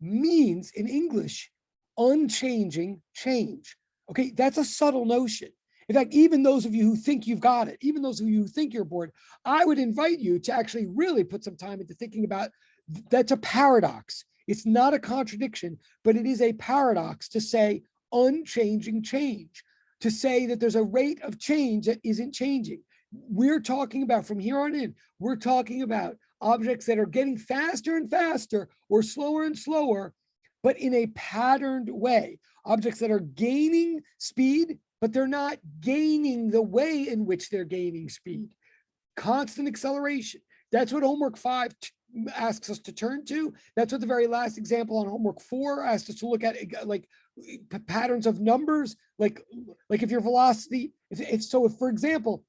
means in English, unchanging change. Okay, that's a subtle notion. In fact, even those of you who think you've got it, even those of you who think you're bored, I would invite you to actually really put some time into thinking about that's a paradox. It's not a contradiction, but it is a paradox to say unchanging change, to say that there's a rate of change that isn't changing. We're talking about, from here on in, we're talking about objects that are getting faster and faster or slower and slower, but in a patterned way. Objects that are gaining speed, but they're not gaining the way in which they're gaining speed. Constant acceleration. That's what homework 5 asks us to turn to. That's what the very last example on homework 4 asked us to look at, like patterns of numbers, like if your velocity, if for example,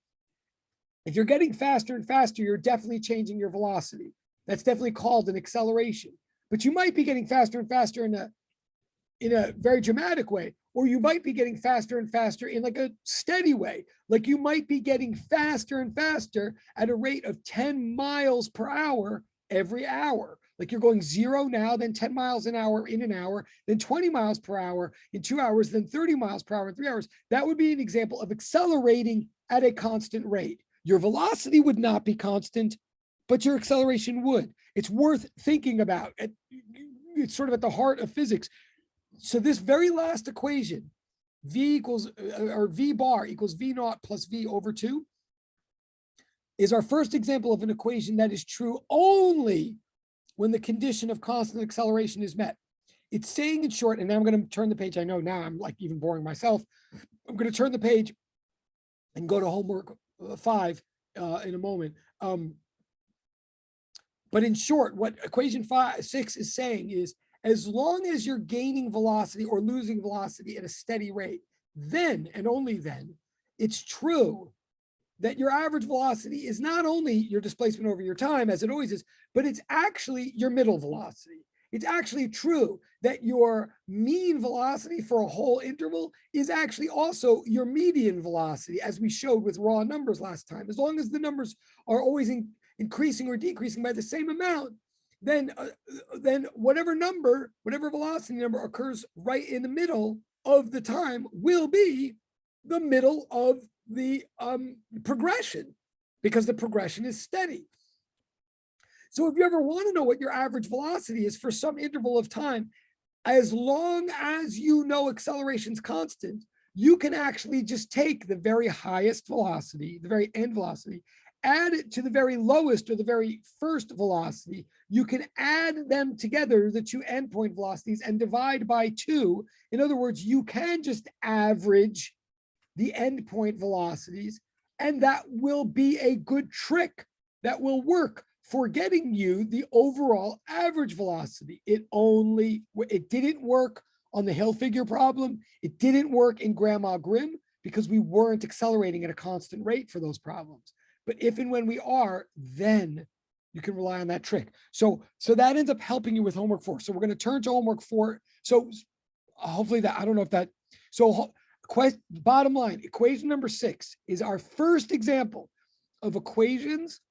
if you're getting faster and faster, you're definitely changing your velocity. That's definitely called an acceleration. But you might be getting faster and faster in a very dramatic way, or you might be getting faster and faster in like a steady way. Like you might be getting faster and faster at a rate of 10 miles per hour every hour. Like you're going 0 now, then 10 miles an hour in an hour, then 20 miles per hour in 2 hours, then 30 miles per hour in 3 hours. That would be an example of accelerating at a constant rate. Your velocity would not be constant, but your acceleration would. It's worth thinking about. It's sort of at the heart of physics. So this very last equation, V equals, or V bar equals V naught plus V over 2, is our first example of an equation that is true only when the condition of constant acceleration is met. It's saying in short, and now I'm going to turn the page. I know now I'm like even boring myself. I'm going to turn the page and go to homework 5 in a moment. But in short, what equation 6 is saying is, as long as you're gaining velocity or losing velocity at a steady rate, then and only then, it's true that your average velocity is not only your displacement over your time, as it always is, but it's actually your middle velocity. It's actually true that your mean velocity for a whole interval is actually also your median velocity, as we showed with raw numbers last time. As long as the numbers are always increasing or decreasing by the same amount, then whatever velocity number occurs right in the middle of the time will be the middle of the progression, because the progression is steady. So if you ever want to know what your average velocity is for some interval of time, as long as you know acceleration's constant, you can actually just take the very highest velocity, the very end velocity, add it to the very lowest or the very first velocity. You can add them together, the two endpoint velocities, and divide by 2. In other words, you can just average the endpoint velocities, and that will be a good trick that will work for getting you the overall average velocity. It didn't work on the Hilfiger problem. It didn't work in Grandma Grimm because we weren't accelerating at a constant rate for those problems. But if and when we are, then you can rely on that trick. So that ends up helping you with homework 4. So we're going to turn to homework 4. So hopefully that, I don't know if that, so bottom line, equation number 6 is our first example of equations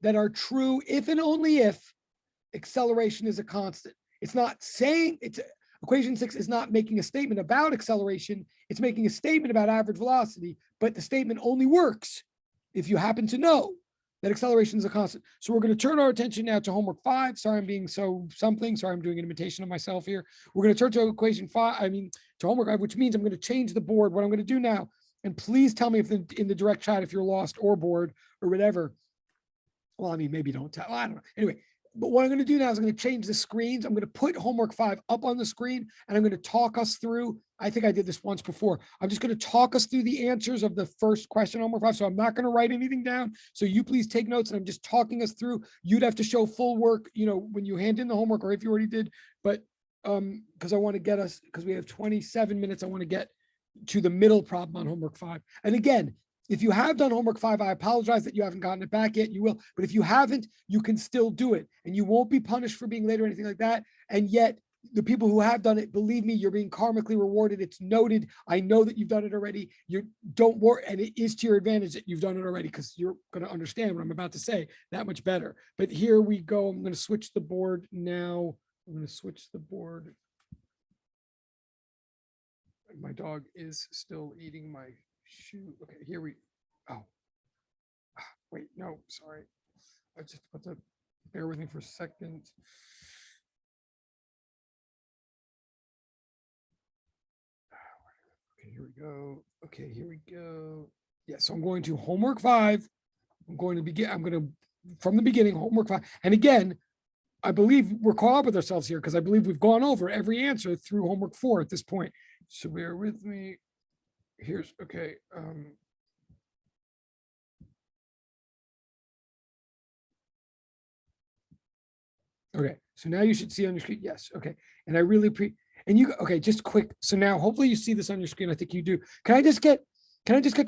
that are true if and only if acceleration is a constant. It's not saying, equation 6 is not making a statement about acceleration. It's making a statement about average velocity, but the statement only works if you happen to know that acceleration is a constant. So we're going to turn our attention now to homework 5. Sorry, I'm being so something. Sorry, I'm doing an imitation of myself here. We're going to turn to equation 5, to homework 5, which means I'm going to change the board. What I'm going to do now, and please tell me if in the direct chat if you're lost or bored or whatever. Well, maybe don't tell. I don't know. Anyway, but what I'm going to do now is I'm going to change the screens. I'm going to put homework 5 up on the screen, and I'm going to talk us through. I think I did this once before. I'm just going to talk us through the answers of the first question, homework 5. So I'm not going to write anything down. So you please take notes, and I'm just talking us through. You'd have to show full work, when you hand in the homework, or if you already did. But because I want to get us, because we have 27 minutes, I want to get to the middle problem on homework 5. And again, if you have done homework 5, I apologize that you haven't gotten it back yet. You will, but if you haven't, you can still do it, and you won't be punished for being late or anything like that. And yet, the people who have done it, believe me, you're being karmically rewarded. It's noted. I know that you've done it already. Don't worry, and it is to your advantage that you've done it already, because you're going to understand what I'm about to say that much better. But here we go. I'm going to switch the board now. I'm going to switch the board. My dog is still eating my shoe. Okay, here we, wait, no, sorry. I just have to bear with me for a second. Okay, here we go. Okay, here we go. Yeah, so I'm going to homework 5. I'm going to, from the beginning, homework 5. And again, I believe we're caught up with ourselves here, because I believe we've gone over every answer through homework 4 at this point. So bear with me. Here's, okay. Okay, so now you should see on your screen. Yes, okay. And I really okay, just quick. So now hopefully you see this on your screen. I think you do. Can I just get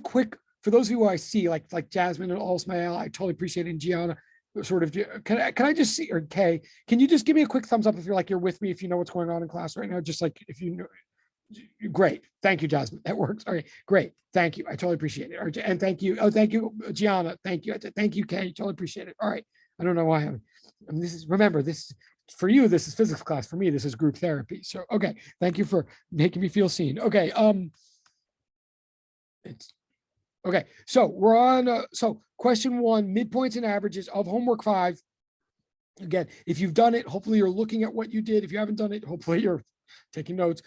quick, for those of you who I see, like Jasmine and Alsmael, I totally appreciate it, and Gianna, sort of, can I just see, or Kay, can you just give me a quick thumbs up if you're with me, if you know what's going on in class right now, just like if you know. Great. Thank you, Jasmine. That works. All right. Great. Thank you. I totally appreciate it. And thank you. Oh, thank you, Gianna. Thank you. Thank you, Kay. Totally appreciate it. All right. I don't know why remember, this for you, this is physics class. For me, this is group therapy. So, okay. Thank you for making me feel seen. Okay. Okay, so we're on, so question 1, midpoints and averages of homework 5. Again, if you've done it, hopefully you're looking at what you did. If you haven't done it, hopefully you're taking notes.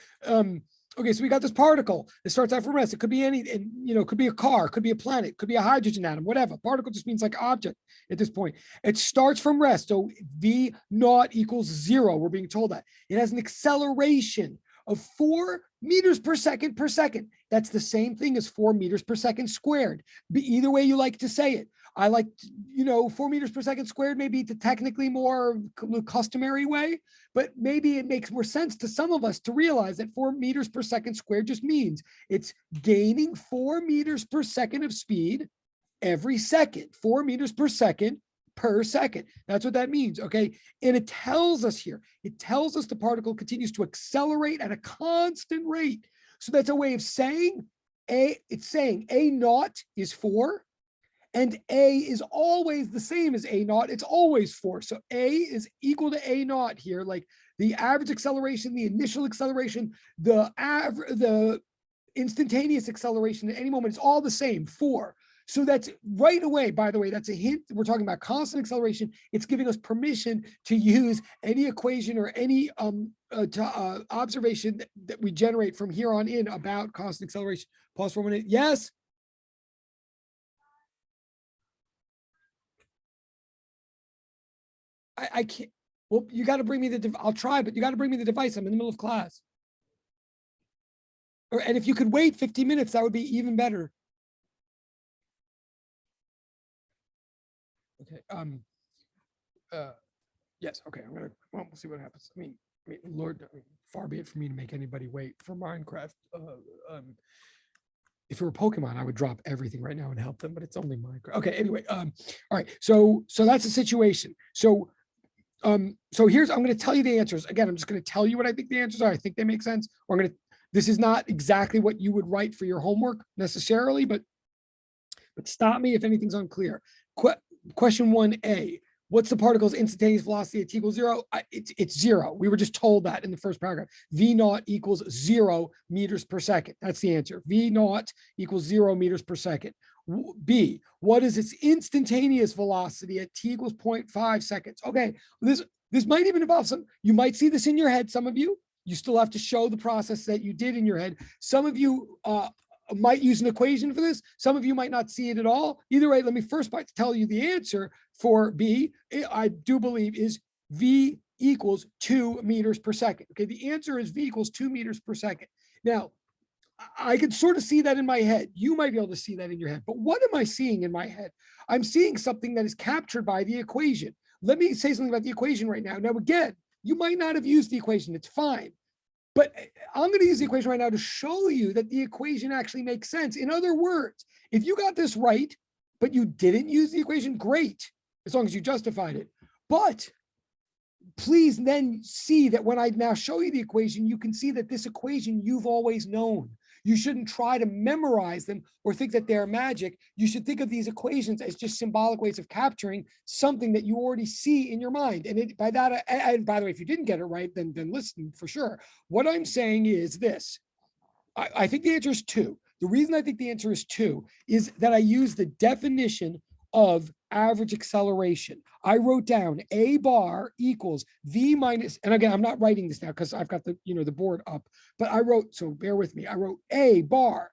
Okay, so we got this particle. It starts out from rest. It could be any, and it could be a car, could be a planet, could be a hydrogen atom, whatever. Particle just means like object at this point. It starts from rest. So V naught equals 0. We're being told that. It has an acceleration of 4 meters per second per second. That's the same thing as 4 meters per second squared. Either way you like to say it. I like, 4 meters per second squared, maybe the technically more customary way, but maybe it makes more sense to some of us to realize that 4 meters per second squared just means it's gaining 4 meters per second of speed every second, 4 meters per second. That's what that means, okay? And it tells us here, it tells us the particle continues to accelerate at a constant rate. So that's a way of saying it's saying A naught is 4, and A is always the same as A naught. It's always 4. So A is equal to A naught here, like the average acceleration, the initial acceleration, the instantaneous acceleration at any moment, it's all the same, 4. So that's right away, by the way, that's a hint. We're talking about constant acceleration. It's giving us permission to use any equation or any observation that we generate from here on in about constant acceleration. Pause for a minute. Yes? I can't. Well, you got to bring me I'll try, but you got to bring me the device. I'm in the middle of class. And if you could wait 15 minutes, that would be even better. Okay. Yes. Okay. Well, we'll see what happens. I mean, Lord, far be it for me to make anybody wait for Minecraft. If it were Pokemon, I would drop everything right now and help them, but it's only Minecraft. Okay. Anyway. All right. So that's the situation. So here's, I'm going to tell you the answers. Again, I'm just going to tell you what I think the answers are. I think they make sense. This is not exactly what you would write for your homework necessarily, but stop me if anything's unclear. Question 1A, what's the particle's instantaneous velocity at t equals 0? It's 0. We were just told that in the first paragraph. V naught equals 0 meters per second. That's the answer. V naught equals 0 meters per second. B, what is its instantaneous velocity at t equals 0.5 seconds? Okay, this might even involve you might see this in your head. Some of you still have to show the process that you did in your head. Some of you might use an equation for this. Some of you might not see it at all. Either way, let me first tell you the answer for B. I do believe is V equals 2 meters per second. Okay, the answer is V equals 2 meters per second. Now, I can sort of see that in my head. You might be able to see that in your head. But what am I seeing in my head? I'm seeing something that is captured by the equation. Let me say something about the equation right now. Now, again, you might not have used the equation. It's fine. But I'm going to use the equation right now to show you that the equation actually makes sense. In other words, if you got this right, but you didn't use the equation, great, as long as you justified it. But please then see that when I now show you the equation, you can see that this equation you've always known. You shouldn't try to memorize them or think that they're magic. You should think of these equations as just symbolic ways of capturing something that you already see in your mind. And by that, and by the way, if you didn't get it right, then listen for sure. What I'm saying is this. I think the answer is 2. The reason I think the answer is 2 is that I use the definition of average acceleration. I wrote down A bar equals V minus, and again, I'm not writing this now because I've got the, the board up, but I wrote, so bear with me. I wrote A bar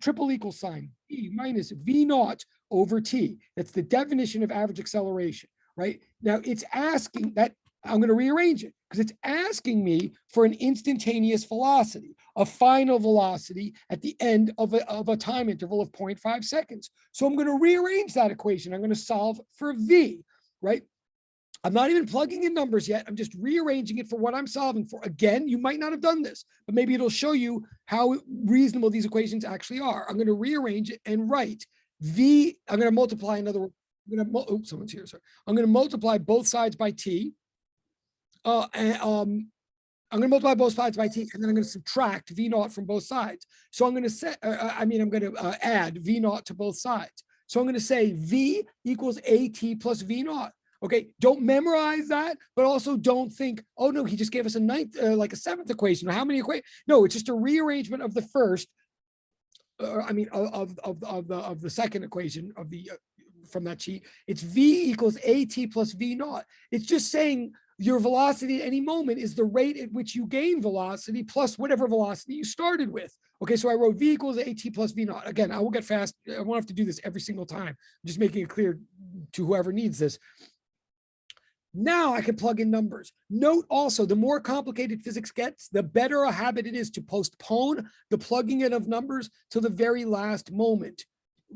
triple equal sign E minus V naught over T. That's the definition of average acceleration, right? Now it's asking that, I'm going to rearrange it because it's asking me for an instantaneous velocity, a final velocity at the end of a time interval of 0.5 seconds. So I'm going to rearrange that equation. I'm going to solve for V, right? I'm not even plugging in numbers yet. I'm just rearranging it for what I'm solving for. Again, you might not have done this, but maybe it'll show you how reasonable these equations actually are. I'm going to rearrange it and write V. I'm going to multiply another. Someone's here. Sorry. I'm going to multiply both sides by T. I'm going to multiply both sides by T, and then I'm going to subtract V naught from both sides. So I'm going to say, I'm going to add V naught to both sides. So I'm going to say V equals AT plus V naught. Okay, don't memorize that, but also don't think, oh no, he just gave us a ninth, like a seventh equation. How many equations? No, it's just a rearrangement of the first. I mean, of the second equation of the from that sheet, it's V equals AT plus V naught. It's just saying your velocity at any moment is the rate at which you gain velocity plus whatever velocity you started with. Okay, so I wrote V equals AT plus V naught. Again, I will get fast. I won't have to do this every single time. I'm just making it clear to whoever needs this. Now I can plug in numbers. Note also, the more complicated physics gets, the better a habit it is to postpone the plugging in of numbers to the very last moment.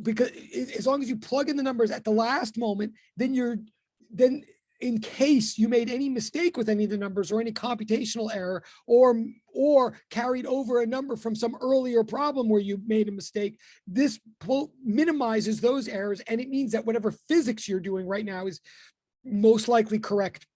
Because as long as you plug in the numbers at the last moment, then in case you made any mistake with any of the numbers or any computational error or carried over a number from some earlier problem where you made a mistake, this minimizes those errors. And it means that whatever physics you're doing right now is most likely correct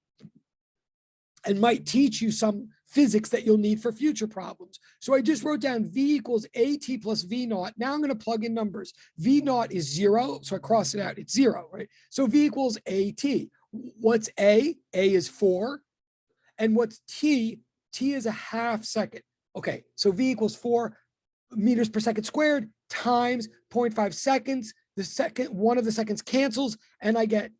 and might teach you some physics that you'll need for future problems. So I just wrote down V equals AT plus V naught. Now I'm going to plug in numbers. V naught is 0, so I cross it out. It's 0, right? So V equals AT. What's A? A is 4. And what's T? T is a half second. Okay, so V equals 4 meters per second squared times 0.5 seconds. The second, one of the seconds cancels, and I get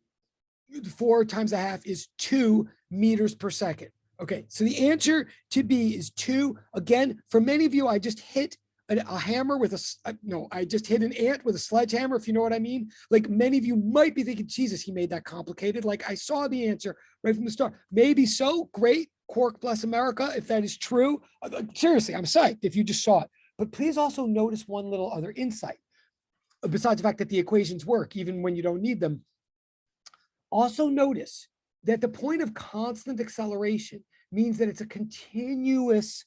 4 times a half is 2 meters per second. Okay, so the answer to B is 2. Again, for many of you, I just hit a hammer with I just hit an ant with a sledgehammer, if you know what I mean. Like many of you might be thinking, Jesus, he made that complicated. Like I saw the answer right from the start. Maybe so, great, Quark bless America, if that is true. Seriously, I'm psyched if you just saw it. But please also notice one little other insight. Besides the fact that the equations work, even when you don't need them. Also notice that the point of constant acceleration means that it's a continuous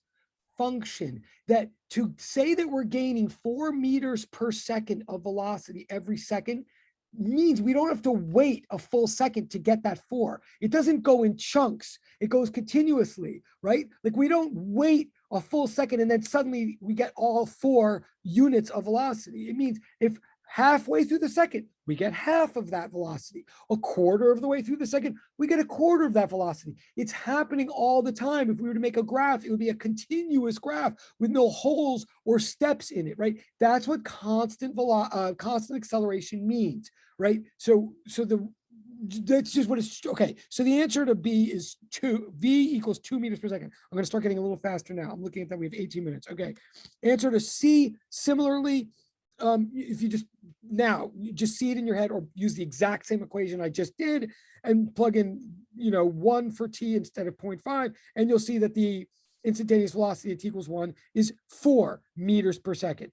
function, that to say that we're gaining 4 meters per second of velocity every second means we don't have to wait a full second to get that 4. It doesn't go in chunks. It goes continuously, right? Like we don't wait a full second and then suddenly we get all 4 units of velocity. It means if halfway through the second, we get half of that velocity. A quarter of the way through the second, we get a quarter of that velocity. It's happening all the time. If we were to make a graph, it would be a continuous graph with no holes or steps in it, right? That's what constant acceleration means, right? So that's just what it's, okay. So the answer to B is 2, V equals 2 meters per second. I'm going to start getting a little faster now. I'm looking at that. We have 18 minutes. Okay. Answer to C, similarly, if you just see it in your head or use the exact same equation I just did and plug in, 1 for T instead of 0.5, and you'll see that the instantaneous velocity at T equals 1 is 4 meters per second.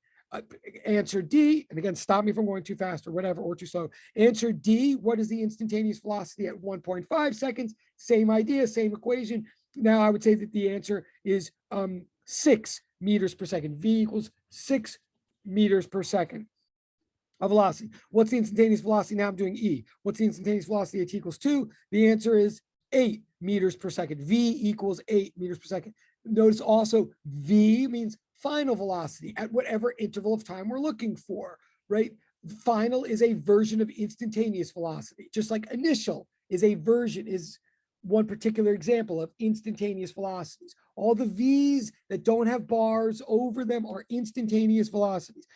Answer D, and again, stop me from going too fast or whatever, or too slow. Answer D, what is the instantaneous velocity at 1.5 seconds? Same idea, same equation. Now I would say that the answer is 6 meters per second. V equals 6 meters per second of velocity. What's the instantaneous velocity? Now I'm doing E. What's the instantaneous velocity at T equals 2? The answer is 8 meters per second. V equals 8 meters per second. Notice also V means final velocity at whatever interval of time we're looking for, right? Final is a version of instantaneous velocity, just like initial is a version, is one particular example of instantaneous velocities. All the V's that don't have bars over them are instantaneous velocities.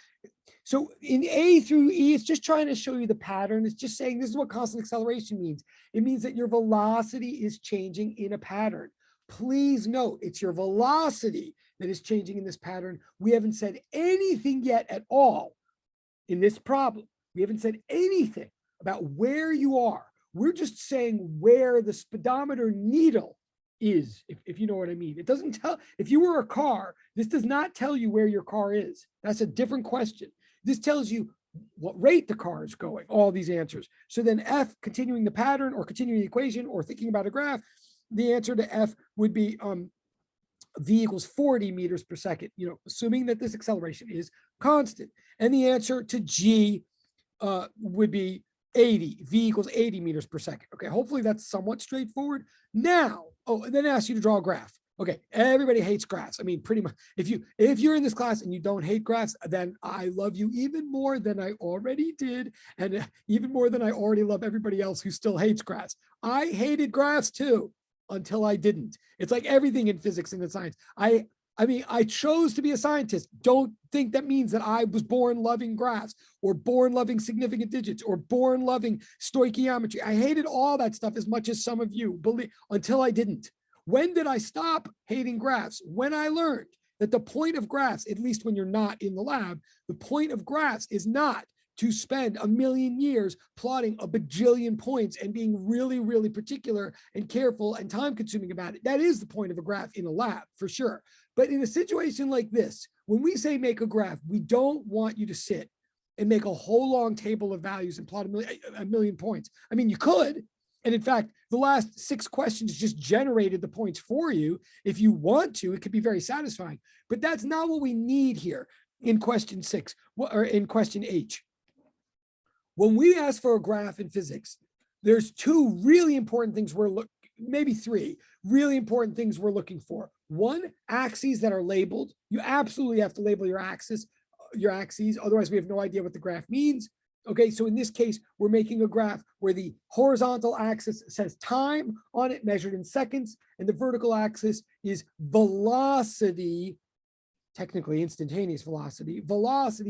So in A through E, it's just trying to show you the pattern. It's just saying this is what constant acceleration means. It means that your velocity is changing in a pattern. Please note, it's your velocity that is changing in this pattern. We haven't said anything yet at all in this problem. We haven't said anything about where you are. We're just saying where the speedometer needle is, if you know what I mean. It doesn't tell, if you were a car, this does not tell you where your car is. That's a different question. This tells you what rate the car is going, all these answers. So then F, continuing the pattern or continuing the equation or thinking about a graph, the answer to F would be V equals 40 meters per second, assuming that this acceleration is constant. And the answer to G would be 80, V equals 80 meters per second. Okay, hopefully that's somewhat straightforward. Now, and then ask you to draw a graph. Okay, everybody hates graphs. I mean, pretty much, if you're in this class and you don't hate graphs, then I love you even more than I already did, and even more than I already love everybody else who still hates graphs. I hated graphs too, until I didn't. It's like everything in physics and in science. I I mean, I chose to be a scientist. Don't think that means that I was born loving graphs or born loving significant digits or born loving stoichiometry. I hated all that stuff as much as some of you believe until I didn't. When did I stop hating graphs? When I learned that the point of graphs, at least when you're not in the lab, the point of graphs is not to spend a million years plotting a bajillion points and being really, really particular and careful and time consuming about it. That is the point of a graph in a lab for sure. But in a situation like this, when we say make a graph, we don't want you to sit and make a whole long table of values and plot a million points. I mean, you could. And in fact, the last 6 questions just generated the points for you. If you want to, it could be very satisfying. But that's not what we need here in question 6 or in question H. When we ask for a graph in physics, there's 2 really important things maybe 3 really important things we're looking for. 1, axes that are labeled. You absolutely have to label your axes, otherwise we have no idea what the graph means. Okay, so in this case, we're making a graph where the horizontal axis says time on it measured in seconds, and the vertical axis is velocity, technically instantaneous velocity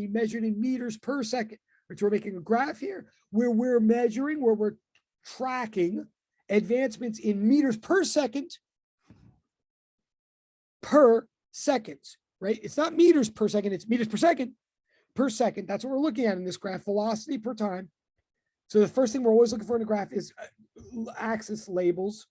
measured in meters per second. So we're making a graph here where we're measuring, where we're tracking advancements in meters per second, right? It's not meters per second, it's meters per second. That's what we're looking at in this graph, velocity per time. So the first thing we're always looking for in a graph is axis labels.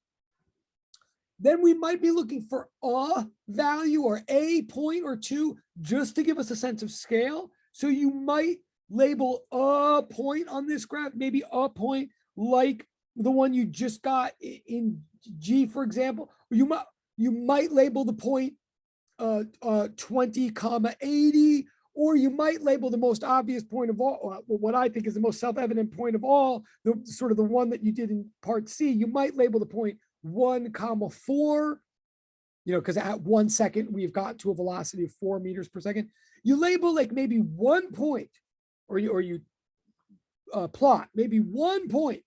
Then we might be looking for a value or a point or 2 just to give us a sense of scale. So you might label a point on this graph, maybe a point like the one you just got in G, for example. You might label the point 20, 80, or you might label the most obvious point of all, what I think is the most self-evident point of all, the sort of the one that you did in part C. You might label the point 1, 4, because at 1 second we've got to a velocity of 4 meters per second. You label like maybe 1 point, or you plot maybe 1 point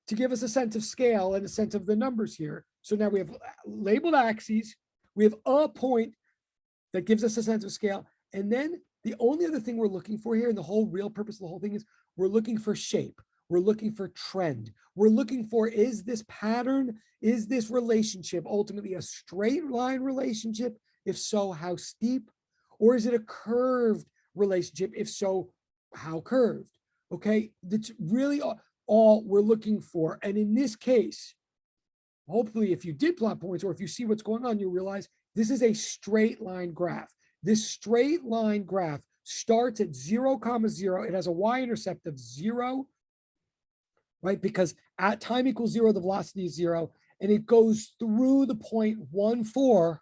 to give us a sense of scale and a sense of the numbers here. So now we have labeled axes, we have a point that gives us a sense of scale, and then the only other thing we're looking for here, and the whole real purpose of the whole thing is we're looking for shape, we're looking for trend, we're looking for, is this pattern, is this relationship ultimately a straight line relationship? If so, how steep? Or is it a curved relationship? If so, how curved? Okay, that's really all we're looking for. And in this case, hopefully if you did plot points or if you see what's going on, you realize this is a straight line graph. This straight line graph starts at 0, 0. It has a y-intercept of 0, right? Because at time equals 0, the velocity is 0, and it goes through the point 1, 4.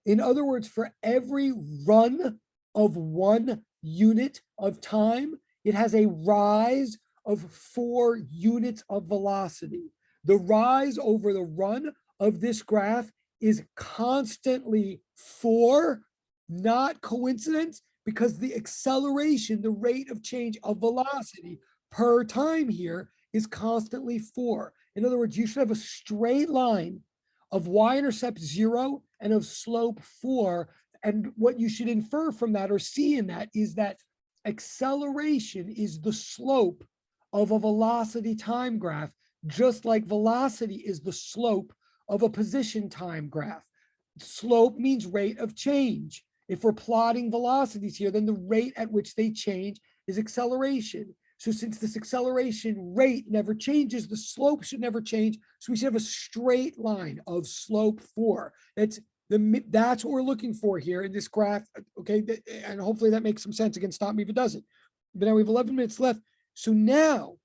In other words, for every run of 1 unit of time, it has a rise of 4 units of velocity. The rise over the run of this graph is constantly 4, not coincidence, because the acceleration, the rate of change of velocity per time here is constantly 4. In other words, you should have a straight line of y-intercept 0 and of slope 4. And what you should infer from that or see in that is that acceleration is the slope of a velocity time graph, just like velocity is the slope of a position time graph. Slope means rate of change. If we're plotting velocities here, then the rate at which they change is acceleration. So since this acceleration rate never changes, the slope should never change. So we should have a straight line of slope 4. That's what we're looking for here in this graph. Okay, and hopefully that makes some sense. Again, stop me if it doesn't. But now we have 11 minutes left. So now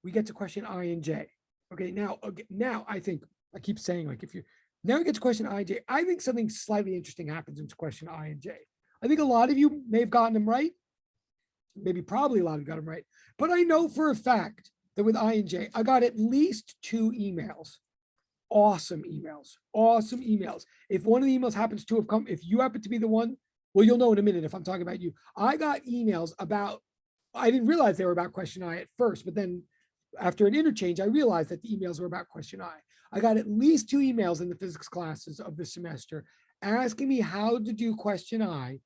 we get to question I and J. Okay, now I think I keep saying, like, now we get to question I and J. I think something slightly interesting happens in question I and J. I think a lot of you may have gotten them right. Maybe probably a lot of you got them right. But I know for a fact that with I and J, I got at least 2 emails. Awesome emails. If one of the emails happens to have come, if you happen to be the one, well, you'll know in a minute if I'm talking about you. I got emails about, I didn't realize they were about question I at first, but then after an interchange, I realized that the emails were about question I. I got at least 2 emails in the physics classes of this semester asking me how to do question I,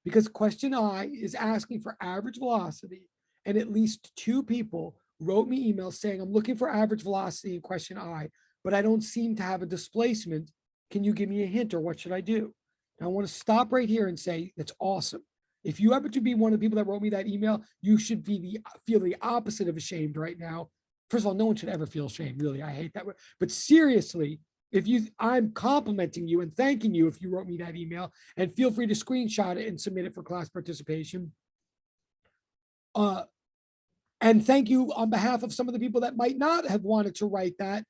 because question I is asking for average velocity, and at least 2 people wrote me emails saying, I'm looking for average velocity in question I, but I don't seem to have a displacement. Can you give me a hint, or what should I do? Now, I want to stop right here and say, that's awesome. If you happen to be one of the people that wrote me that email, you should feel the opposite of ashamed right now. First of all, no one should ever feel shame, really. I hate that word. But seriously, I'm complimenting you and thanking you if you wrote me that email, and feel free to screenshot it and submit it for class participation. And thank you on behalf of some of the people that might not have wanted to write that,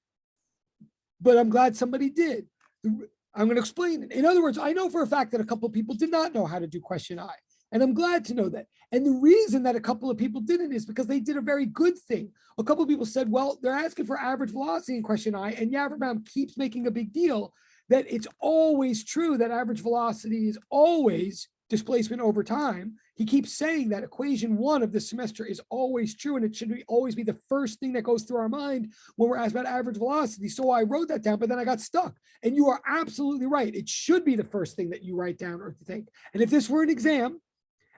but I'm glad somebody did. I'm going to explain it. In other words, I know for a fact that a couple of people did not know how to do question I, and I'm glad to know that. And the reason that a couple of people didn't is because they did a very good thing. A couple of people said, well, they're asking for average velocity in question I, and Yaverbaum keeps making a big deal that it's always true that average velocity is always displacement over time. He keeps saying that equation 1 of this semester is always true, and it should always be the first thing that goes through our mind when we're asked about average velocity. So I wrote that down, but then I got stuck. And you are absolutely right. It should be the first thing that you write down or think. And if this were an exam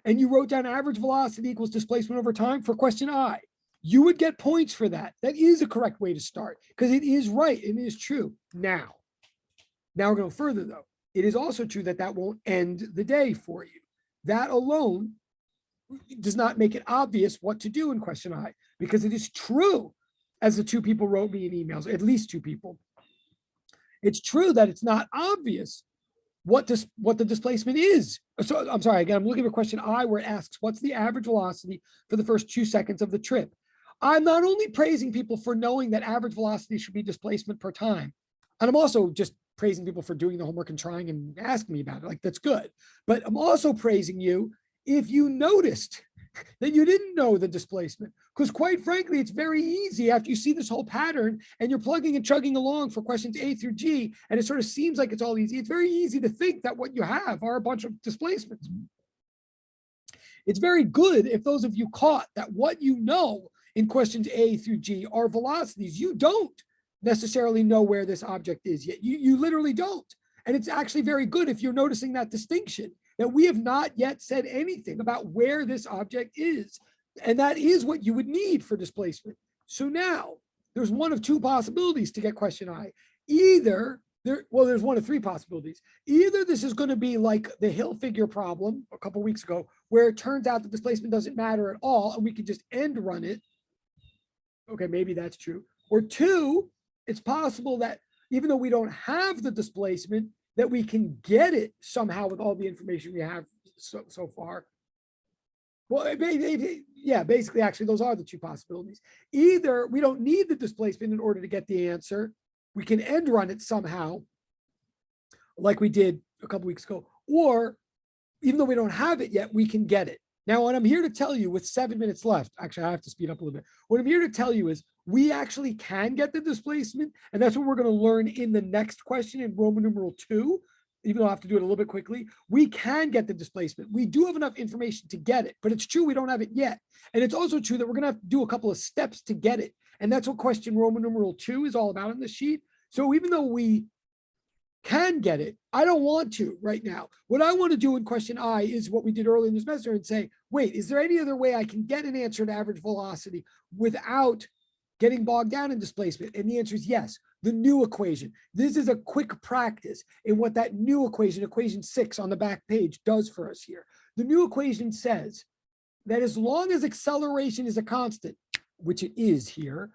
and you wrote down average velocity equals displacement over time for question I, you would get points for that. That is a correct way to start, because it is right and it is true. Now we're going further, though. It is also true that that won't end the day for you. That alone does not make it obvious what to do in question I, because it is true, as the 2 people wrote me in emails, at least 2 people. It's true that it's not obvious what the displacement is. So I'm sorry, again, I'm looking at question I where it asks, what's the average velocity for the first 2 seconds of the trip? I'm not only praising people for knowing that average velocity should be displacement per time, and I'm also just praising people for doing the homework and trying and asking me about it. Like, that's good. But I'm also praising you if you noticed that you didn't know the displacement, because quite frankly, it's very easy after you see this whole pattern and you're plugging and chugging along for questions A through G, and it sort of seems like it's all easy. It's very easy to think that what you have are a bunch of displacements. It's very good if those of you caught that what you know in questions A through G are velocities. You don't necessarily know where this object is yet. You literally don't. And it's actually very good if you're noticing that distinction, that we have not yet said anything about where this object is. And that is what you would need for displacement. So now there's one of 2 possibilities to get question I. Either there's one of 3 possibilities. Either this is going to be like the Hill figure problem a couple weeks ago, where it turns out the displacement doesn't matter at all, and we can just end run it. Okay, maybe that's true. Or 2, it's possible that even though we don't have the displacement, that we can get it somehow with all the information we have so far. Well, yeah, basically, actually, those are the 2 possibilities. Either we don't need the displacement in order to get the answer. We can end run it somehow, like we did a couple weeks ago. Or even though we don't have it yet, we can get it. Now, what I'm here to tell you with 7 minutes left, actually, I have to speed up a little bit. What I'm here to tell you is we actually can get the displacement, and that's what we're going to learn in the next question in Roman numeral 2, even though I have to do it a little bit quickly. We can get the displacement. We do have enough information to get it, but it's true we don't have it yet. And it's also true that we're going to have to do a couple of steps to get it. And that's what question Roman numeral 2 is all about on the sheet. So even though we can get it, I don't want to right now. What I want to do in question I is what we did earlier in this semester and say, wait, is there any other way I can get an answer to average velocity without getting bogged down in displacement? And the answer is yes, the new equation. This is a quick practice in what that new equation, equation 6 on the back page, does for us here. The new equation says that as long as acceleration is a constant, which it is here,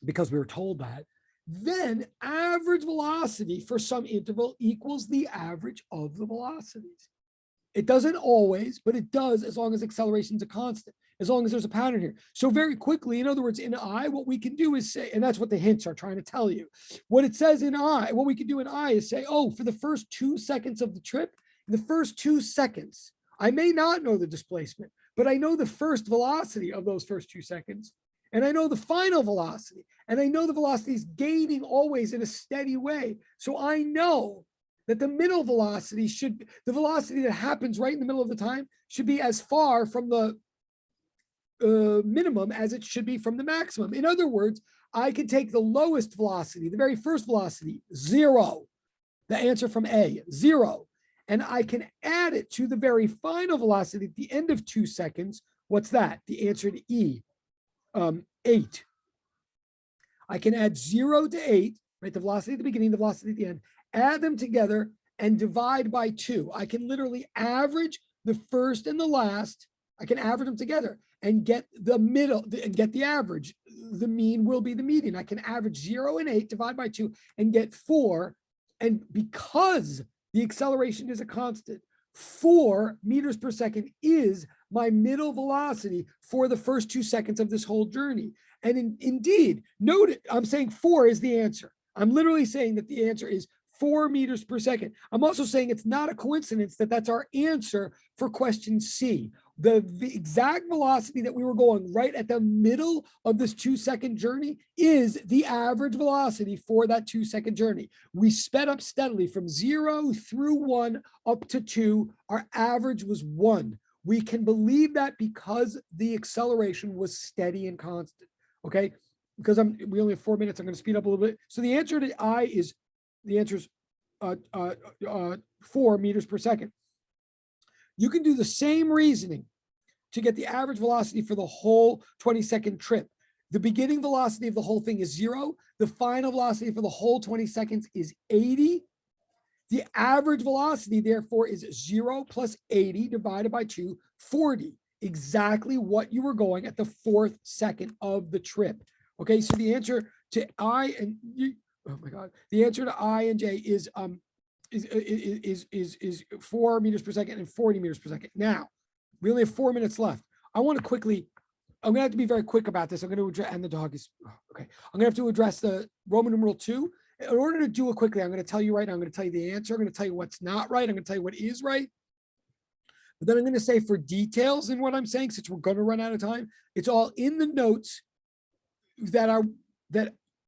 because we were told that, then average velocity for some interval equals the average of the velocities. It doesn't always, but it does as long as acceleration is a constant, as long as there's a pattern here. So very quickly, in other words, in I, what we can do is say, and that's what the hints are trying to tell you. What it says in I, what we can do in I is say, oh, for the first 2 seconds of the trip, in the first 2 seconds, I may not know the displacement, but I know the first velocity of those first 2 seconds. And I know the final velocity, and I know the velocity is gaining always in a steady way. So I know that the middle velocity the velocity that happens right in the middle of the time should be as far from the minimum as it should be from the maximum. In other words, I can take the lowest velocity, the very first velocity, 0, the answer from A, 0. And I can add it to the very final velocity at the end of 2 seconds. What's that? The answer to E, 8. I can add 0 to 8, right? The velocity at the beginning, the velocity at the end, add them together and divide by 2. I can literally average the first and the last. I can average them together and get the middle and get the average. The mean will be the median. I can average 0 and 8, divide by 2, and get 4. And because the acceleration is a constant, 4 meters per second is my middle velocity for the first 2 seconds of this whole journey. And indeed, note it, I'm saying 4 is the answer. I'm literally saying that the answer is 4 meters per second. I'm also saying it's not a coincidence that that's our answer for question C. The exact velocity that we were going right at the middle of this 2-second journey is the average velocity for that 2-second journey. We sped up steadily from 0 through 1 up to 2. Our average was 1. We can believe that because the acceleration was steady and constant. Okay, because we only have 4 minutes, I'm going to speed up a little bit. So the answer to I is, the answer is 4 meters per second. You can do the same reasoning to get the average velocity for the whole 20-second trip. The beginning velocity of the whole thing is 0. The final velocity for the whole 20 seconds is 80. The average velocity, therefore, is 0 plus 80 divided by 2, 40. Exactly what you were going at the 4th second of the trip. Okay, so the answer to I and you, oh my God, the answer to I and J is 4 meters per second and 40 meters per second. Now, we only have 4 minutes left. I want to quickly, I'm going to have to be very quick about this. I'm going to address, and the dog is, okay. I'm going to have to address the Roman numeral 2. In order to do it quickly, I'm going to tell you right now, I'm going to tell you the answer. I'm going to tell you what's not right. I'm going to tell you what is right. But then I'm going to say for details in what I'm saying, since we're going to run out of time, it's all in the notes that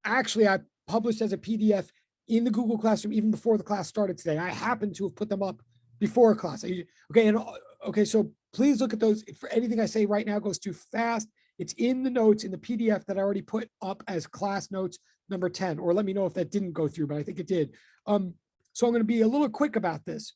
actually I published as a PDF in the Google Classroom even before the class started today. I happen to have put them up before class. Okay, and okay, so please look at those. For anything I say right now goes too fast, it's in the notes in the PDF that I already put up as class notes number 10, or let me know if that didn't go through, but I think it did. So I'm going to be a little quick about this.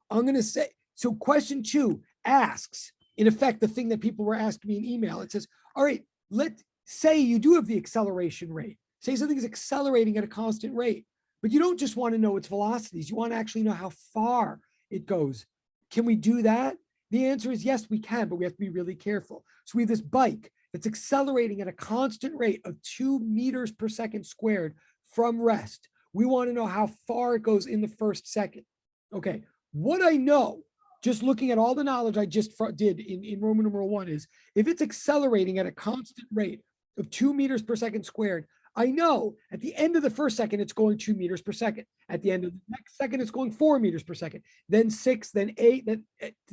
I'm going to say, so question 2 asks, in effect, the thing that people were asking me in email. It says, all right, let's say you do have the acceleration rate. Say something is accelerating at a constant rate, but you don't just want to know its velocities. You want to actually know how far it goes. Can we do that? The answer is yes, we can, but we have to be really careful. So we have this bike that's accelerating at a constant rate of 2 meters per second squared from rest. We want to know how far it goes in the first second. Okay, what I know, just looking at all the knowledge I just did in Roman numeral 1 is, if it's accelerating at a constant rate of 2 meters per second squared, I know at the end of the first second, it's going 2 meters per second. At the end of the next second, it's going 4 meters per second, then 6, then 8, then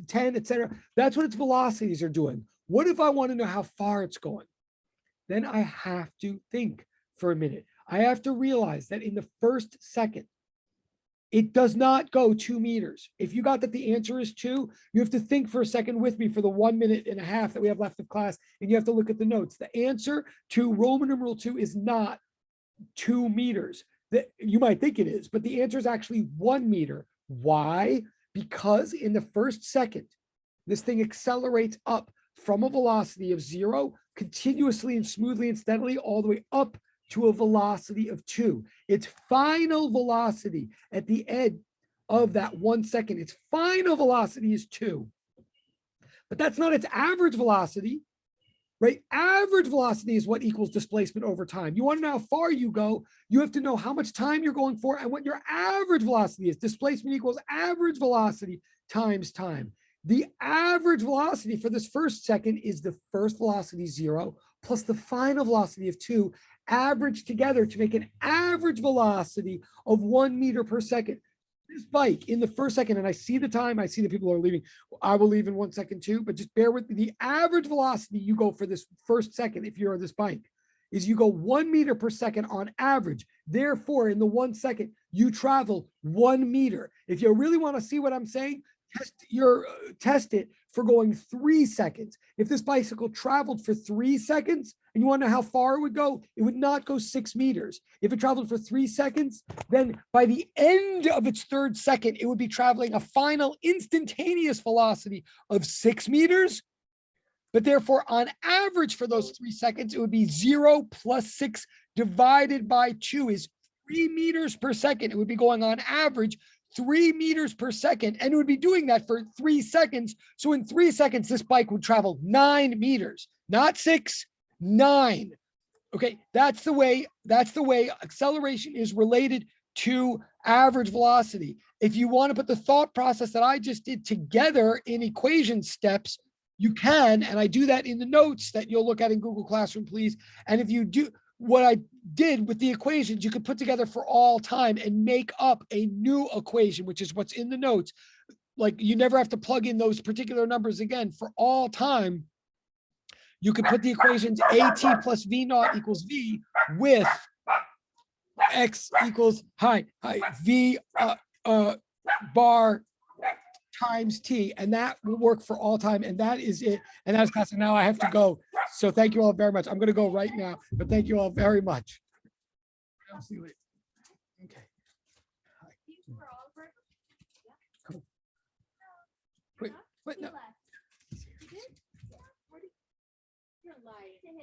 10, etc. That's what its velocities are doing. What if I want to know how far it's going? Then I have to think for a minute. I have to realize that in the first second, it does not go 2 meters. If you got that the answer is 2, you have to think for a second with me for the 1.5 minutes that we have left of class, and you have to look at the notes. The answer to Roman numeral 2 is not 2 meters. That you might think it is, but the answer is actually 1 meter. Why? Because in the first second, this thing accelerates up from a velocity of 0 continuously and smoothly and steadily all the way up to a velocity of 2. Its final velocity at the end of that 1 second, its final velocity is 2. But that's not its average velocity, right? Average velocity is what equals displacement over time. You want to know how far you go, you have to know how much time you're going for and what your average velocity is. Displacement equals average velocity times time. The average velocity for this first second is the first velocity 0 plus the final velocity of 2, averaged together to make an average velocity of 1 meter per second. This bike in the first second, and I see the time, I see that people are leaving. I will leave in 1 second too, but just bear with me. The average velocity you go for this first second, if you're on this bike, is you go 1 meter per second on average. Therefore, in the 1 second, you travel 1 meter. If you really want to see what I'm saying, test it for going 3 seconds. If this bicycle traveled for 3 seconds, and you want to know how far it would go, it would not go 6 meters. If it traveled for 3 seconds, then by the end of its third second, it would be traveling a final instantaneous velocity of 6 meters. But therefore, on average for those 3 seconds, it would be 0 plus 6 divided by 2 is 3 meters per second. It would be going on average 3 meters per second, and it would be doing that for 3 seconds. So in 3 seconds, this bike would travel 9 meters, not 6, 9. Okay, that's the way acceleration is related to average velocity. If you want to put the thought process that I just did together in equation steps, you can, and I do that in the notes that you'll look at in Google Classroom, please. And if you do what I did with the equations, you could put together for all time and make up a new equation, which is what's in the notes. Like, you never have to plug in those particular numbers again. For all time, you could put the equations AT plus V naught equals V with X equals V bar times T, and that will work for all time. And that is it. And that's class. And now I have to go. So thank you all very much. I'm going to go right now, but thank you all very much. I'll see you later. Okay. Cool. Wait, no. You're lying.